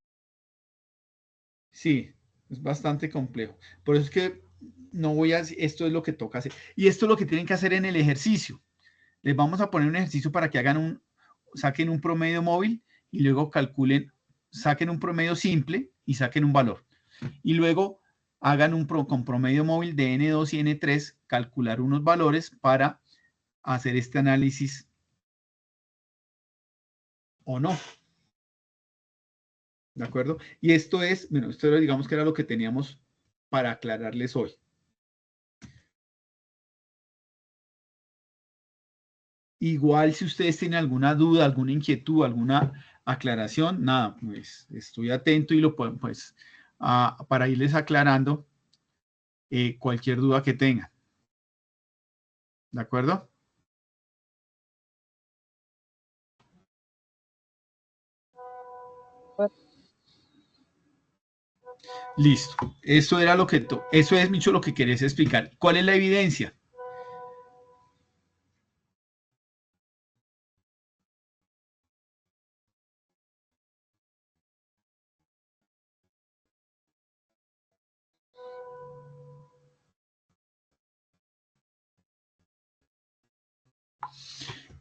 Sí, es bastante complejo. Por eso es que no voy a, esto es lo que toca hacer. Y esto es lo que tienen que hacer en el ejercicio. Les vamos a poner un ejercicio para que saquen un promedio móvil y luego calculen, saquen un promedio simple y saquen un valor. Y luego hagan con promedio móvil de N2 y N3, calcular unos valores para hacer este análisis o no. ¿De acuerdo? Y esto es, bueno, esto digamos que era lo que teníamos para aclararles hoy. Igual si ustedes tienen alguna duda, alguna inquietud, alguna aclaración, nada, pues estoy atento y lo pueden, pues, para irles aclarando cualquier duda que tengan. ¿De acuerdo? Listo. Eso era eso es, Micho, lo que querés explicar. ¿Cuál es la evidencia?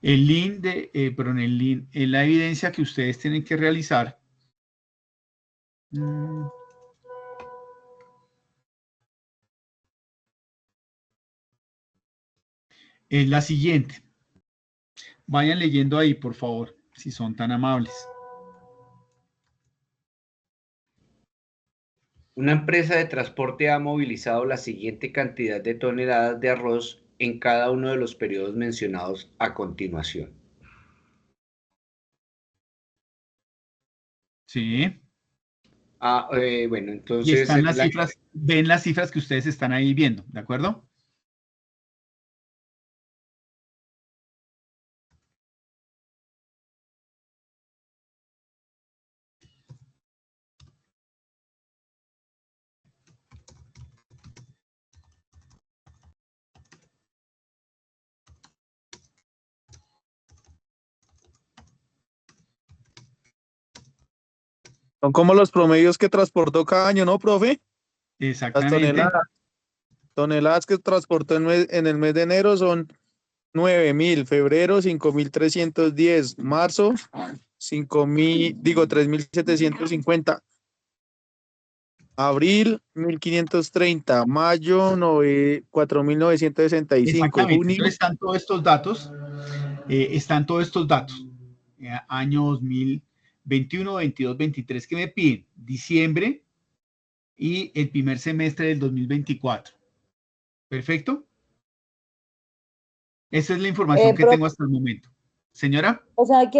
El link perdón, el link es la evidencia que ustedes tienen que realizar. Es la siguiente. Vayan leyendo ahí, por favor, si son tan amables. Una empresa de transporte ha movilizado la siguiente cantidad de toneladas de arroz en cada uno de los periodos mencionados a continuación. Sí. Bueno, Y entonces están las cifras, ven las cifras que ustedes están ahí viendo, ¿de acuerdo? Son como los promedios que transportó cada año, ¿no, profe? Las Exactamente. toneladas que transportó en el mes de enero son 9.000, febrero 5.310, marzo 3.750, abril 1.530, mayo 4.965, Exactamente. junio. Entonces están todos estos datos. Año 2021, 22, 23 que me piden. Diciembre y el primer semestre del 2024. ¿Perfecto? Esa es la información que tengo hasta el momento. Señora. O sea,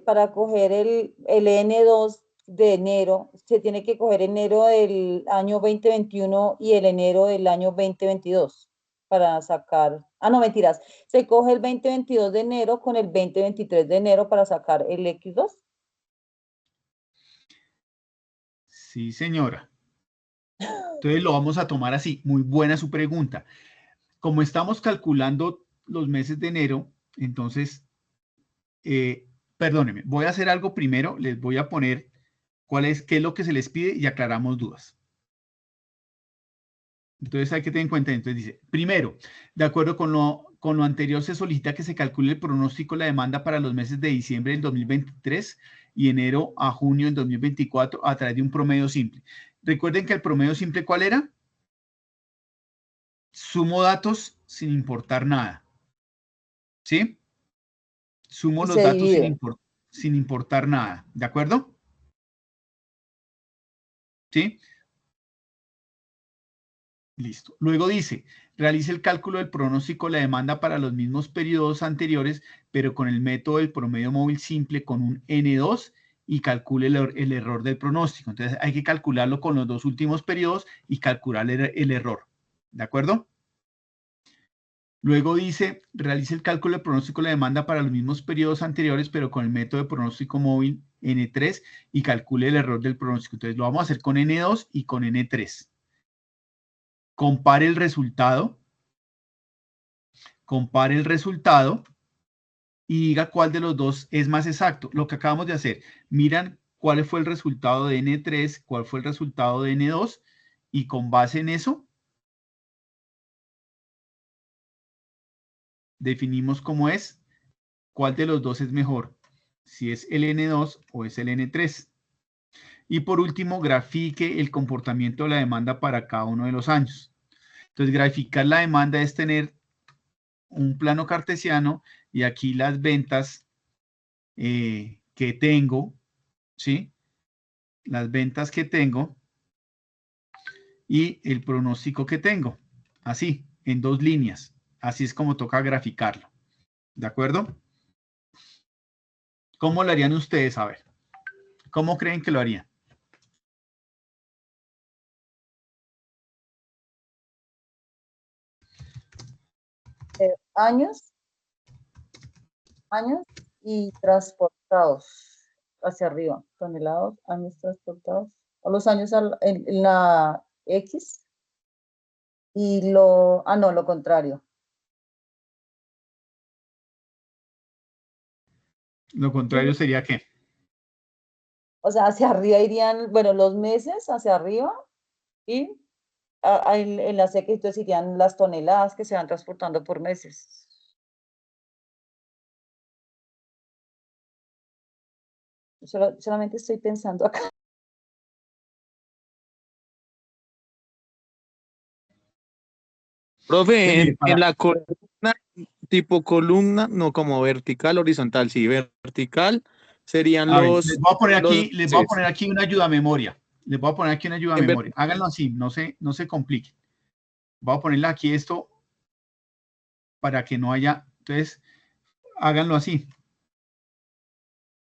para coger el N2 de enero, se tiene que coger enero del año 2021 y el enero del año 2022 para sacar, no, mentiras, se coge el 2022 de enero con el 2023 de enero para sacar el X2. Sí, señora. Entonces lo vamos a tomar así. Muy buena su pregunta. Como estamos calculando los meses de enero, entonces, perdónenme, voy a hacer algo primero. Les voy a poner qué es lo que se les pide y aclaramos dudas. Entonces hay que tener en cuenta, entonces dice, primero, de acuerdo con lo anterior, se solicita que se calcule el pronóstico de la demanda para los meses de diciembre del 2023 y enero a junio del 2024 a través de un promedio simple. Recuerden que el promedio simple, ¿cuál era? Sumo datos sin importar nada. ¿Sí? Sumo Y los se datos sin divide. importar. sin importar nada, ¿de acuerdo? ¿Sí? Listo. Luego dice, realice el cálculo del pronóstico de la demanda para los mismos periodos anteriores, pero con el método del promedio móvil simple con un N2 y calcule el error del pronóstico. Entonces hay que calcularlo con los dos últimos periodos y calcular el error. ¿De acuerdo? Luego dice, realice el cálculo del pronóstico de la demanda para los mismos periodos anteriores, pero con el método de pronóstico móvil N3 y calcule el error del pronóstico. Entonces lo vamos a hacer con N2 y con N3. Compare el resultado y diga cuál de los dos es más exacto. Lo que acabamos de hacer, miran cuál fue el resultado de N3, cuál fue el resultado de N2 y con base en eso definimos cómo es, cuál de los dos es mejor, si es el N2 o es el N3. Y por último, grafique el comportamiento de la demanda para cada uno de los años. Entonces, graficar la demanda es tener un plano cartesiano y aquí las ventas que tengo, ¿sí? Las ventas que tengo y el pronóstico que tengo. Así, en dos líneas. Así es como toca graficarlo. ¿De acuerdo? ¿Cómo lo harían ustedes? A ver. ¿Cómo creen que lo harían? Años y transportados hacia arriba. Toneladas, años transportados. O los años en la X. Y lo contrario. Lo contrario sería ¿qué? O sea, hacia arriba irían, bueno, los meses hacia arriba y en la X entonces irían las toneladas que se van transportando por meses. Solamente estoy pensando acá. Profe, en la columna, tipo columna, no como vertical, horizontal, sí, vertical serían A ver, los... les voy a poner aquí una ayuda a memoria. Les voy a poner aquí una ayuda a memoria. Háganlo así, no se compliquen. Voy a ponerle aquí esto para que no haya, entonces, háganlo así.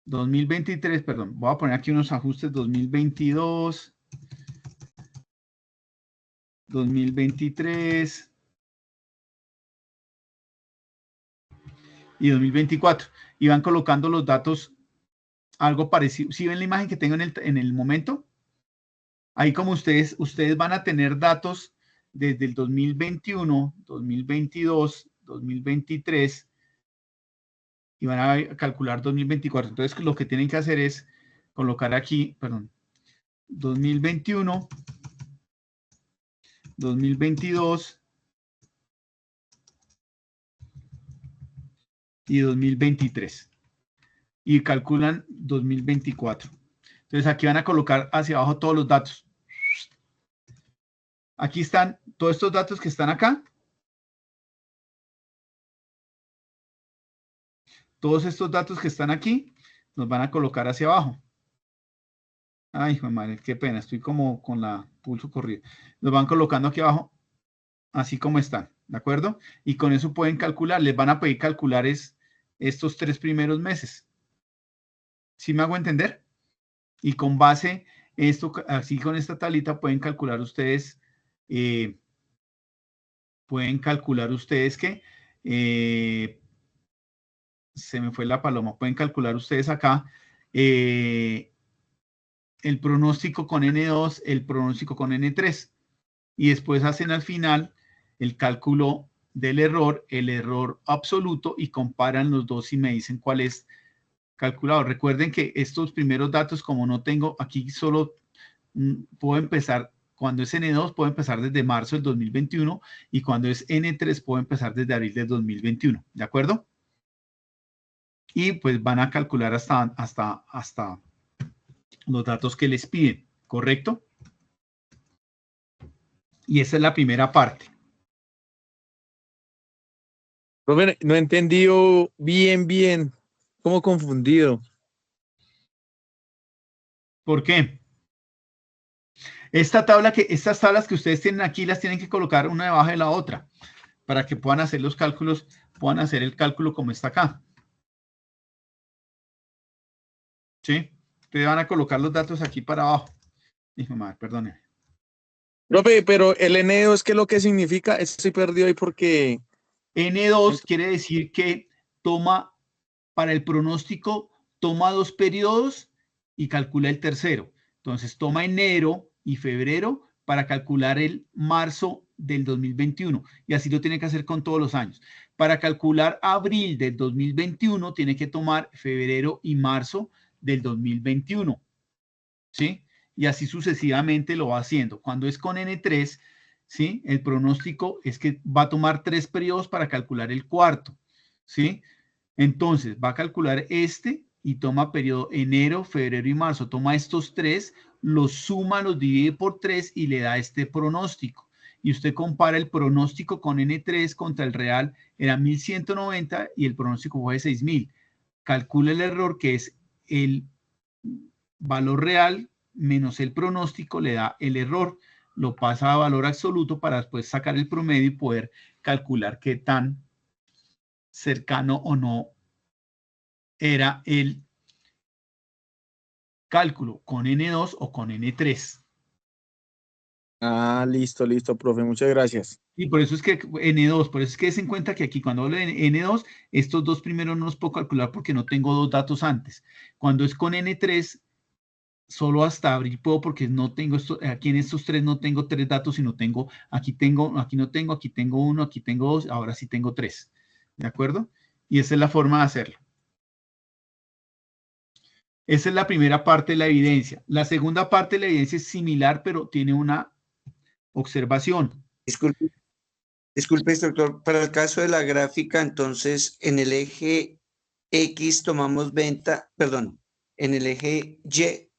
2023, perdón, voy a poner aquí unos ajustes 2022, 2023 y 2024. Y van colocando los datos algo parecido. Si ven la imagen que tengo en el momento, ahí como ustedes van a tener datos desde el 2021, 2022, 2023 y van a calcular 2024. Entonces lo que tienen que hacer es colocar aquí, perdón, 2021, 2022 y 2023. Y calculan 2024. Entonces aquí van a colocar hacia abajo todos los datos. Aquí están todos estos datos que están acá. Todos estos datos que están aquí los van a colocar hacia abajo. Ay, hijo de madre, qué pena, estoy como con la pulso corrido. Los van colocando aquí abajo, así como están, ¿de acuerdo? Y con eso pueden calcular, les van a pedir calcular estos 3 primeros meses. ¿Sí me hago entender? Y con base esto, así con esta tablita pueden calcular ustedes, que se me fue la paloma, pueden calcular ustedes acá el pronóstico con N2, el pronóstico con N3 y después hacen al final el cálculo del error, el error absoluto y comparan los dos y me dicen cuál es calculado. Recuerden que estos primeros datos, como no tengo aquí solo, puedo empezar, cuando es N2 puedo empezar desde marzo del 2021 y cuando es N3 puedo empezar desde abril del 2021, ¿de acuerdo? Y pues van a calcular hasta los datos que les piden, ¿correcto? Y esa es la primera parte. Profe, no he entendido bien, como confundido. ¿Por qué? Estas tablas que ustedes tienen aquí las tienen que colocar una debajo de la otra para que puedan hacer los cálculos, puedan hacer el cálculo como está acá. ¿Sí? Ustedes van a colocar los datos aquí para abajo. Hijo madre, perdónenme. Profe, pero el N2, ¿qué es lo que significa? Estoy perdido ahí porque... N2 quiere decir que toma, para el pronóstico, toma 2 periodos y calcula el tercero. Entonces toma enero y febrero para calcular el marzo del 2021. Y así lo tiene que hacer con todos los años. Para calcular abril del 2021, tiene que tomar febrero y marzo del 2021. ¿Sí? Y así sucesivamente lo va haciendo. Cuando es con N3, ¿sí? El pronóstico es que va a tomar 3 periodos para calcular el cuarto, ¿sí? Entonces, va a calcular este y toma periodo enero, febrero y marzo. Toma estos 3, los suma, los divide por 3 y le da este pronóstico. Y usted compara el pronóstico con N3 contra el real, era 1190 y el pronóstico fue de 6000. Calcula el error, que es el valor real menos el pronóstico, le da el error, lo pasa a valor absoluto para después sacar el promedio y poder calcular qué tan cercano o no era el cálculo, con N2 o con N3. Ah, listo, profe, muchas gracias. Y por eso es que N2, por eso es que se en cuenta que aquí cuando hablo de N2, estos dos primeros no los puedo calcular porque no tengo dos datos antes. Cuando es con N3, solo hasta abril puedo porque no tengo esto, aquí en estos 3 no tengo 3 datos, sino aquí no tengo, aquí tengo 1, aquí tengo 2, ahora sí tengo 3. ¿De acuerdo? Y esa es la forma de hacerlo. Esa es la primera parte de la evidencia. La segunda parte de la evidencia es similar, pero tiene una observación. Disculpe, doctor, para el caso de la gráfica, entonces, en el eje X tomamos venta, perdón, en el eje Y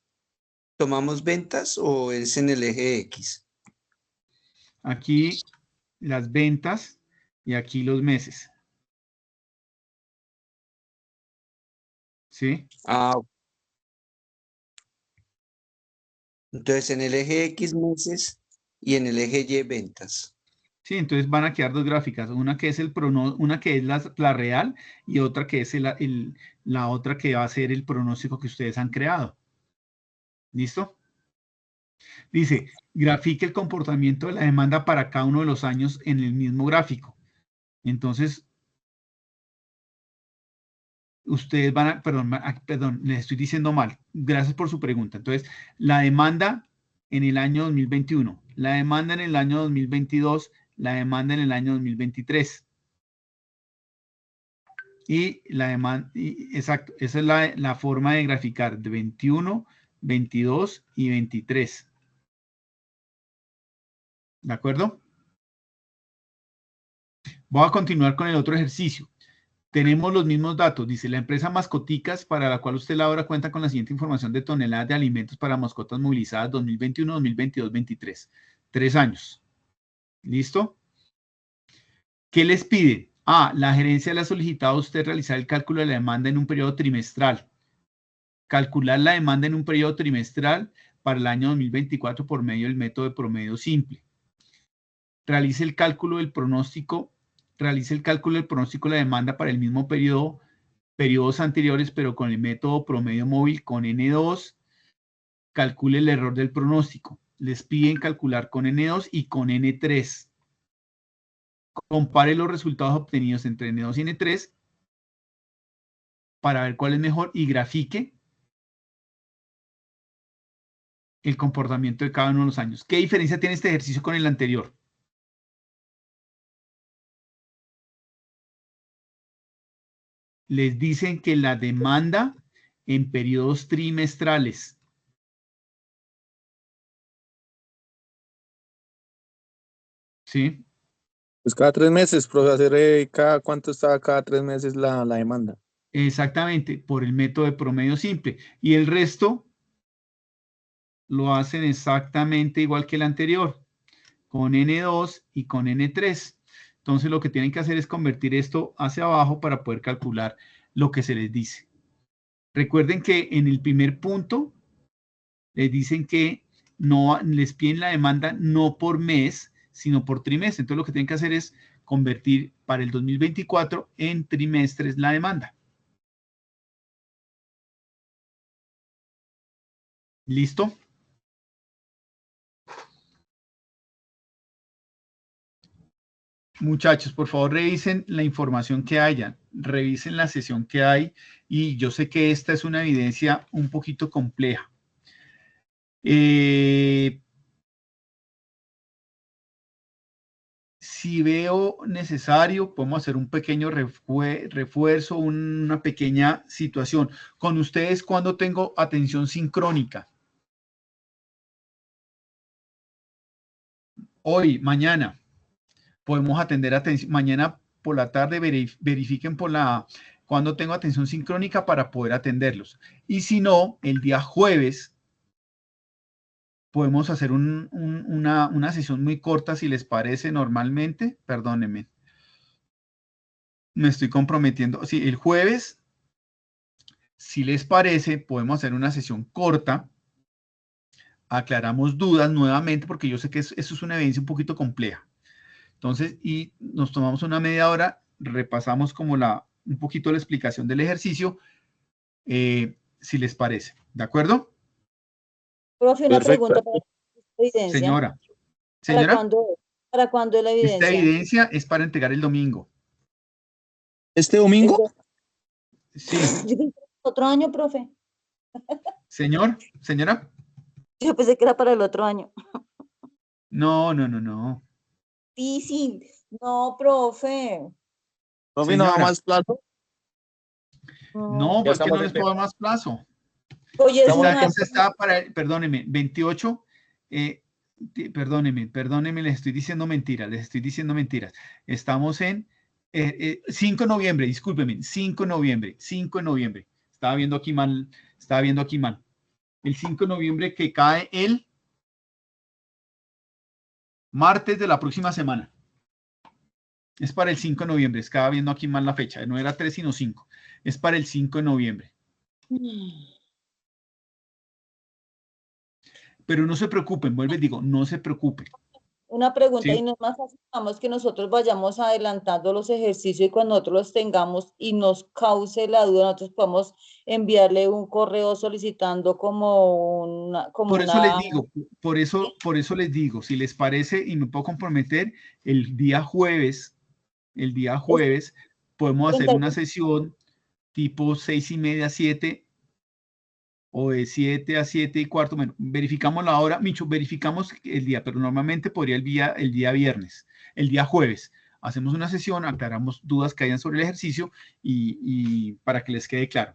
tomamos ventas o es en el eje X? Aquí las ventas y aquí los meses. ¿Sí? Ah, entonces en el eje X meses y en el eje Y ventas. Sí, entonces van a quedar dos gráficas, una que es una que es la real y otra que es la otra que va a ser el pronóstico que ustedes han creado. ¿Listo? Dice, grafique el comportamiento de la demanda para cada uno de los años en el mismo gráfico. Entonces, ustedes van a, perdón, les estoy diciendo mal. Gracias por su pregunta. Entonces, la demanda en el año 2021, la demanda en el año 2022, la demanda en el año 2023. Y la demanda, exacto, esa es la forma de graficar de 21, 22 y 23. ¿De acuerdo? Voy a continuar con el otro ejercicio. Tenemos los mismos datos. Dice, la empresa Mascoticas, para la cual usted labora, cuenta con la siguiente información de toneladas de alimentos para mascotas movilizadas 2021, 2022, 2023. 3 años. ¿Listo? ¿Qué les pide? La gerencia le ha solicitado a usted realizar el cálculo de la demanda en un periodo trimestral. Calcular la demanda en un periodo trimestral para el año 2024 por medio del método de promedio simple. Realice el cálculo del pronóstico de la demanda para el mismo periodo, periodos anteriores, pero con el método promedio móvil con N2. Calcule el error del pronóstico. Les piden calcular con N2 y con N3. Compare los resultados obtenidos entre N2 y N3 para ver cuál es mejor y grafique el comportamiento de cada uno de los años. ¿Qué diferencia tiene este ejercicio con el anterior? Les dicen que la demanda en periodos trimestrales. ¿Sí? Pues cada 3 meses, profe, ¿cuánto está cada 3 meses la demanda? Exactamente, por el método de promedio simple. Y el resto lo hacen exactamente igual que el anterior, con N2 y con N3. Entonces lo que tienen que hacer es convertir esto hacia abajo para poder calcular lo que se les dice. Recuerden que en el primer punto les dicen que no les piden la demanda no por mes, sino por trimestre. Entonces lo que tienen que hacer es convertir para el 2024 en trimestres la demanda. ¿Listo? Muchachos, por favor, revisen la información que haya, revisen la sesión que hay, y yo sé que esta es una evidencia un poquito compleja. Si veo necesario, podemos hacer un pequeño refuerzo, una pequeña situación. Con ustedes, cuando tengo atención sincrónica. Hoy, mañana, podemos atender atención. Mañana por la tarde verifiquen cuando tengo atención sincrónica para poder atenderlos. Y si no, el día jueves podemos hacer una sesión muy corta, si les parece normalmente. Perdónenme. Me estoy comprometiendo. Sí, el jueves, si les parece, podemos hacer una sesión corta. Aclaramos dudas nuevamente, porque yo sé que eso es una evidencia un poquito compleja. Entonces, y nos tomamos una media hora, repasamos como un poquito la explicación del ejercicio, si les parece. ¿De acuerdo? Profe, una Perfecto. pregunta para la evidencia. Señora. ¿Para cuándo es la evidencia? Esta evidencia es para entregar el domingo. ¿Este domingo? Sí. ¿Otro año, profe? Señora. Yo pensé que era para el otro año. No. Sí. No, profe. Profe, ¿no da más plazo? No, porque no les puedo dar más plazo. Oye, Esta está para, perdóneme, 28, perdóneme, les estoy diciendo mentiras. Estamos en 5 de noviembre, discúlpeme, 5 de noviembre. Estaba viendo aquí mal. El 5 de noviembre, que cae el martes de la próxima semana. Es para el 5 de noviembre, estaba viendo aquí mal la fecha, no era 3 sino 5. Es para el 5 de noviembre. Pero no se preocupen, no se preocupen. Una pregunta, ¿Sí? ¿y no es más fácil que nosotros vayamos adelantando los ejercicios y cuando nosotros los tengamos y nos cause la duda, nosotros podemos enviarle un correo solicitando por eso les digo, si les parece y me puedo comprometer, el día jueves podemos hacer una sesión tipo 6:30, 7, o de 7 a 7:15. Bueno, verificamos la hora, Micho, verificamos el día, pero normalmente podría el día viernes, el día jueves. Hacemos una sesión, aclaramos dudas que hayan sobre el ejercicio y para que les quede claro.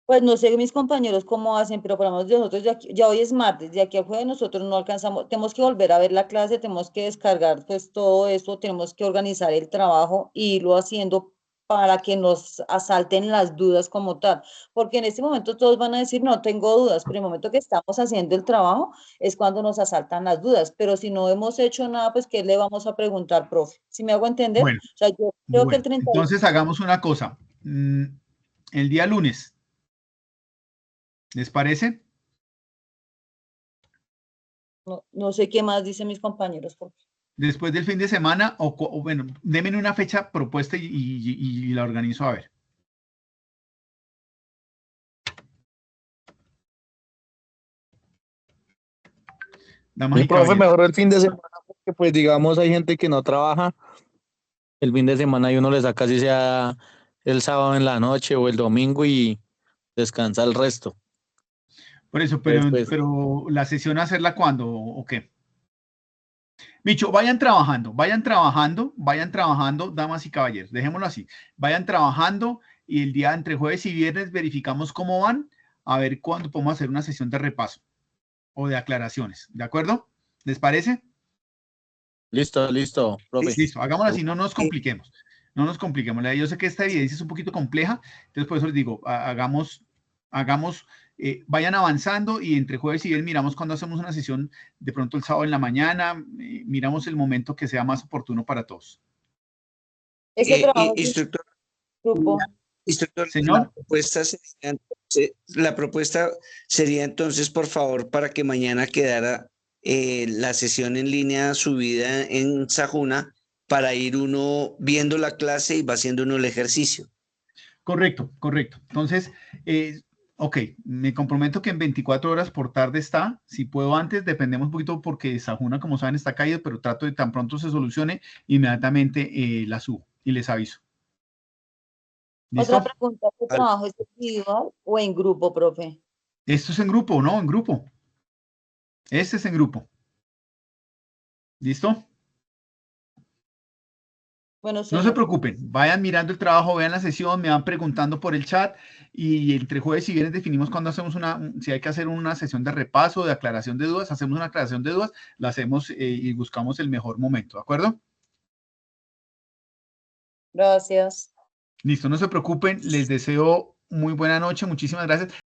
Pues no sé mis compañeros cómo hacen, pero por lo menos nosotros ya hoy es martes, de aquí a jueves nosotros no alcanzamos, tenemos que volver a ver la clase, tenemos que descargar pues todo eso, tenemos que organizar el trabajo e irlo haciendo para que nos asalten las dudas como tal, porque en este momento todos van a decir, no tengo dudas, pero en el momento que estamos haciendo el trabajo es cuando nos asaltan las dudas, pero si no hemos hecho nada, pues ¿qué le vamos a preguntar, profe? ¿Sí me hago entender? Bueno, o sea, yo creo que el 30... entonces hagamos una cosa, el día lunes, ¿les parece? No sé qué más dicen mis compañeros, profe. Después del fin de semana, o bueno, denme una fecha propuesta y la organizo a ver. Mi profe, mejor el fin de semana, porque pues digamos hay gente que no trabaja. El fin de semana y uno le saca así sea el sábado en la noche o el domingo y descansa el resto. Por eso, pero la sesión hacerla cuándo o qué. Micho, vayan trabajando, damas y caballeros, dejémoslo así. Vayan trabajando y el día entre jueves y viernes verificamos cómo van, a ver cuándo podemos hacer una sesión de repaso o de aclaraciones. ¿De acuerdo? ¿Les parece? Listo, profe. Listo, hagámoslo así, no nos compliquemos. Yo sé que esta evidencia es un poquito compleja, entonces por eso les digo, vayan avanzando y entre jueves y viernes miramos cuando hacemos una sesión, de pronto el sábado en la mañana, miramos el momento que sea más oportuno para todos. Ese trabajo instructor, grupo. Instructor, Señor. La propuesta sería entonces, por favor, para que mañana quedara la sesión en línea subida en Sajuna para ir uno viendo la clase y va haciendo uno el ejercicio. Correcto, correcto. Entonces, ok, me comprometo que en 24 horas por tarde está. Si puedo antes, dependemos un poquito porque Sajuna, como saben, está caído, pero trato de tan pronto se solucione, inmediatamente la subo y les aviso. ¿Listo? Otra pregunta, ¿tu trabajo es individual o en grupo, profe? Esto es en grupo, ¿no? En grupo. Este es en grupo. ¿Listo? Bueno, No señor. se preocupen, vayan mirando el trabajo, vean la sesión, me van preguntando por el chat y entre jueves y viernes definimos cuándo hacemos si hay que hacer una sesión de repaso, de aclaración de dudas, hacemos una aclaración de dudas, la hacemos y buscamos el mejor momento, ¿de acuerdo? Gracias. Listo, no se preocupen, les deseo muy buena noche, muchísimas gracias.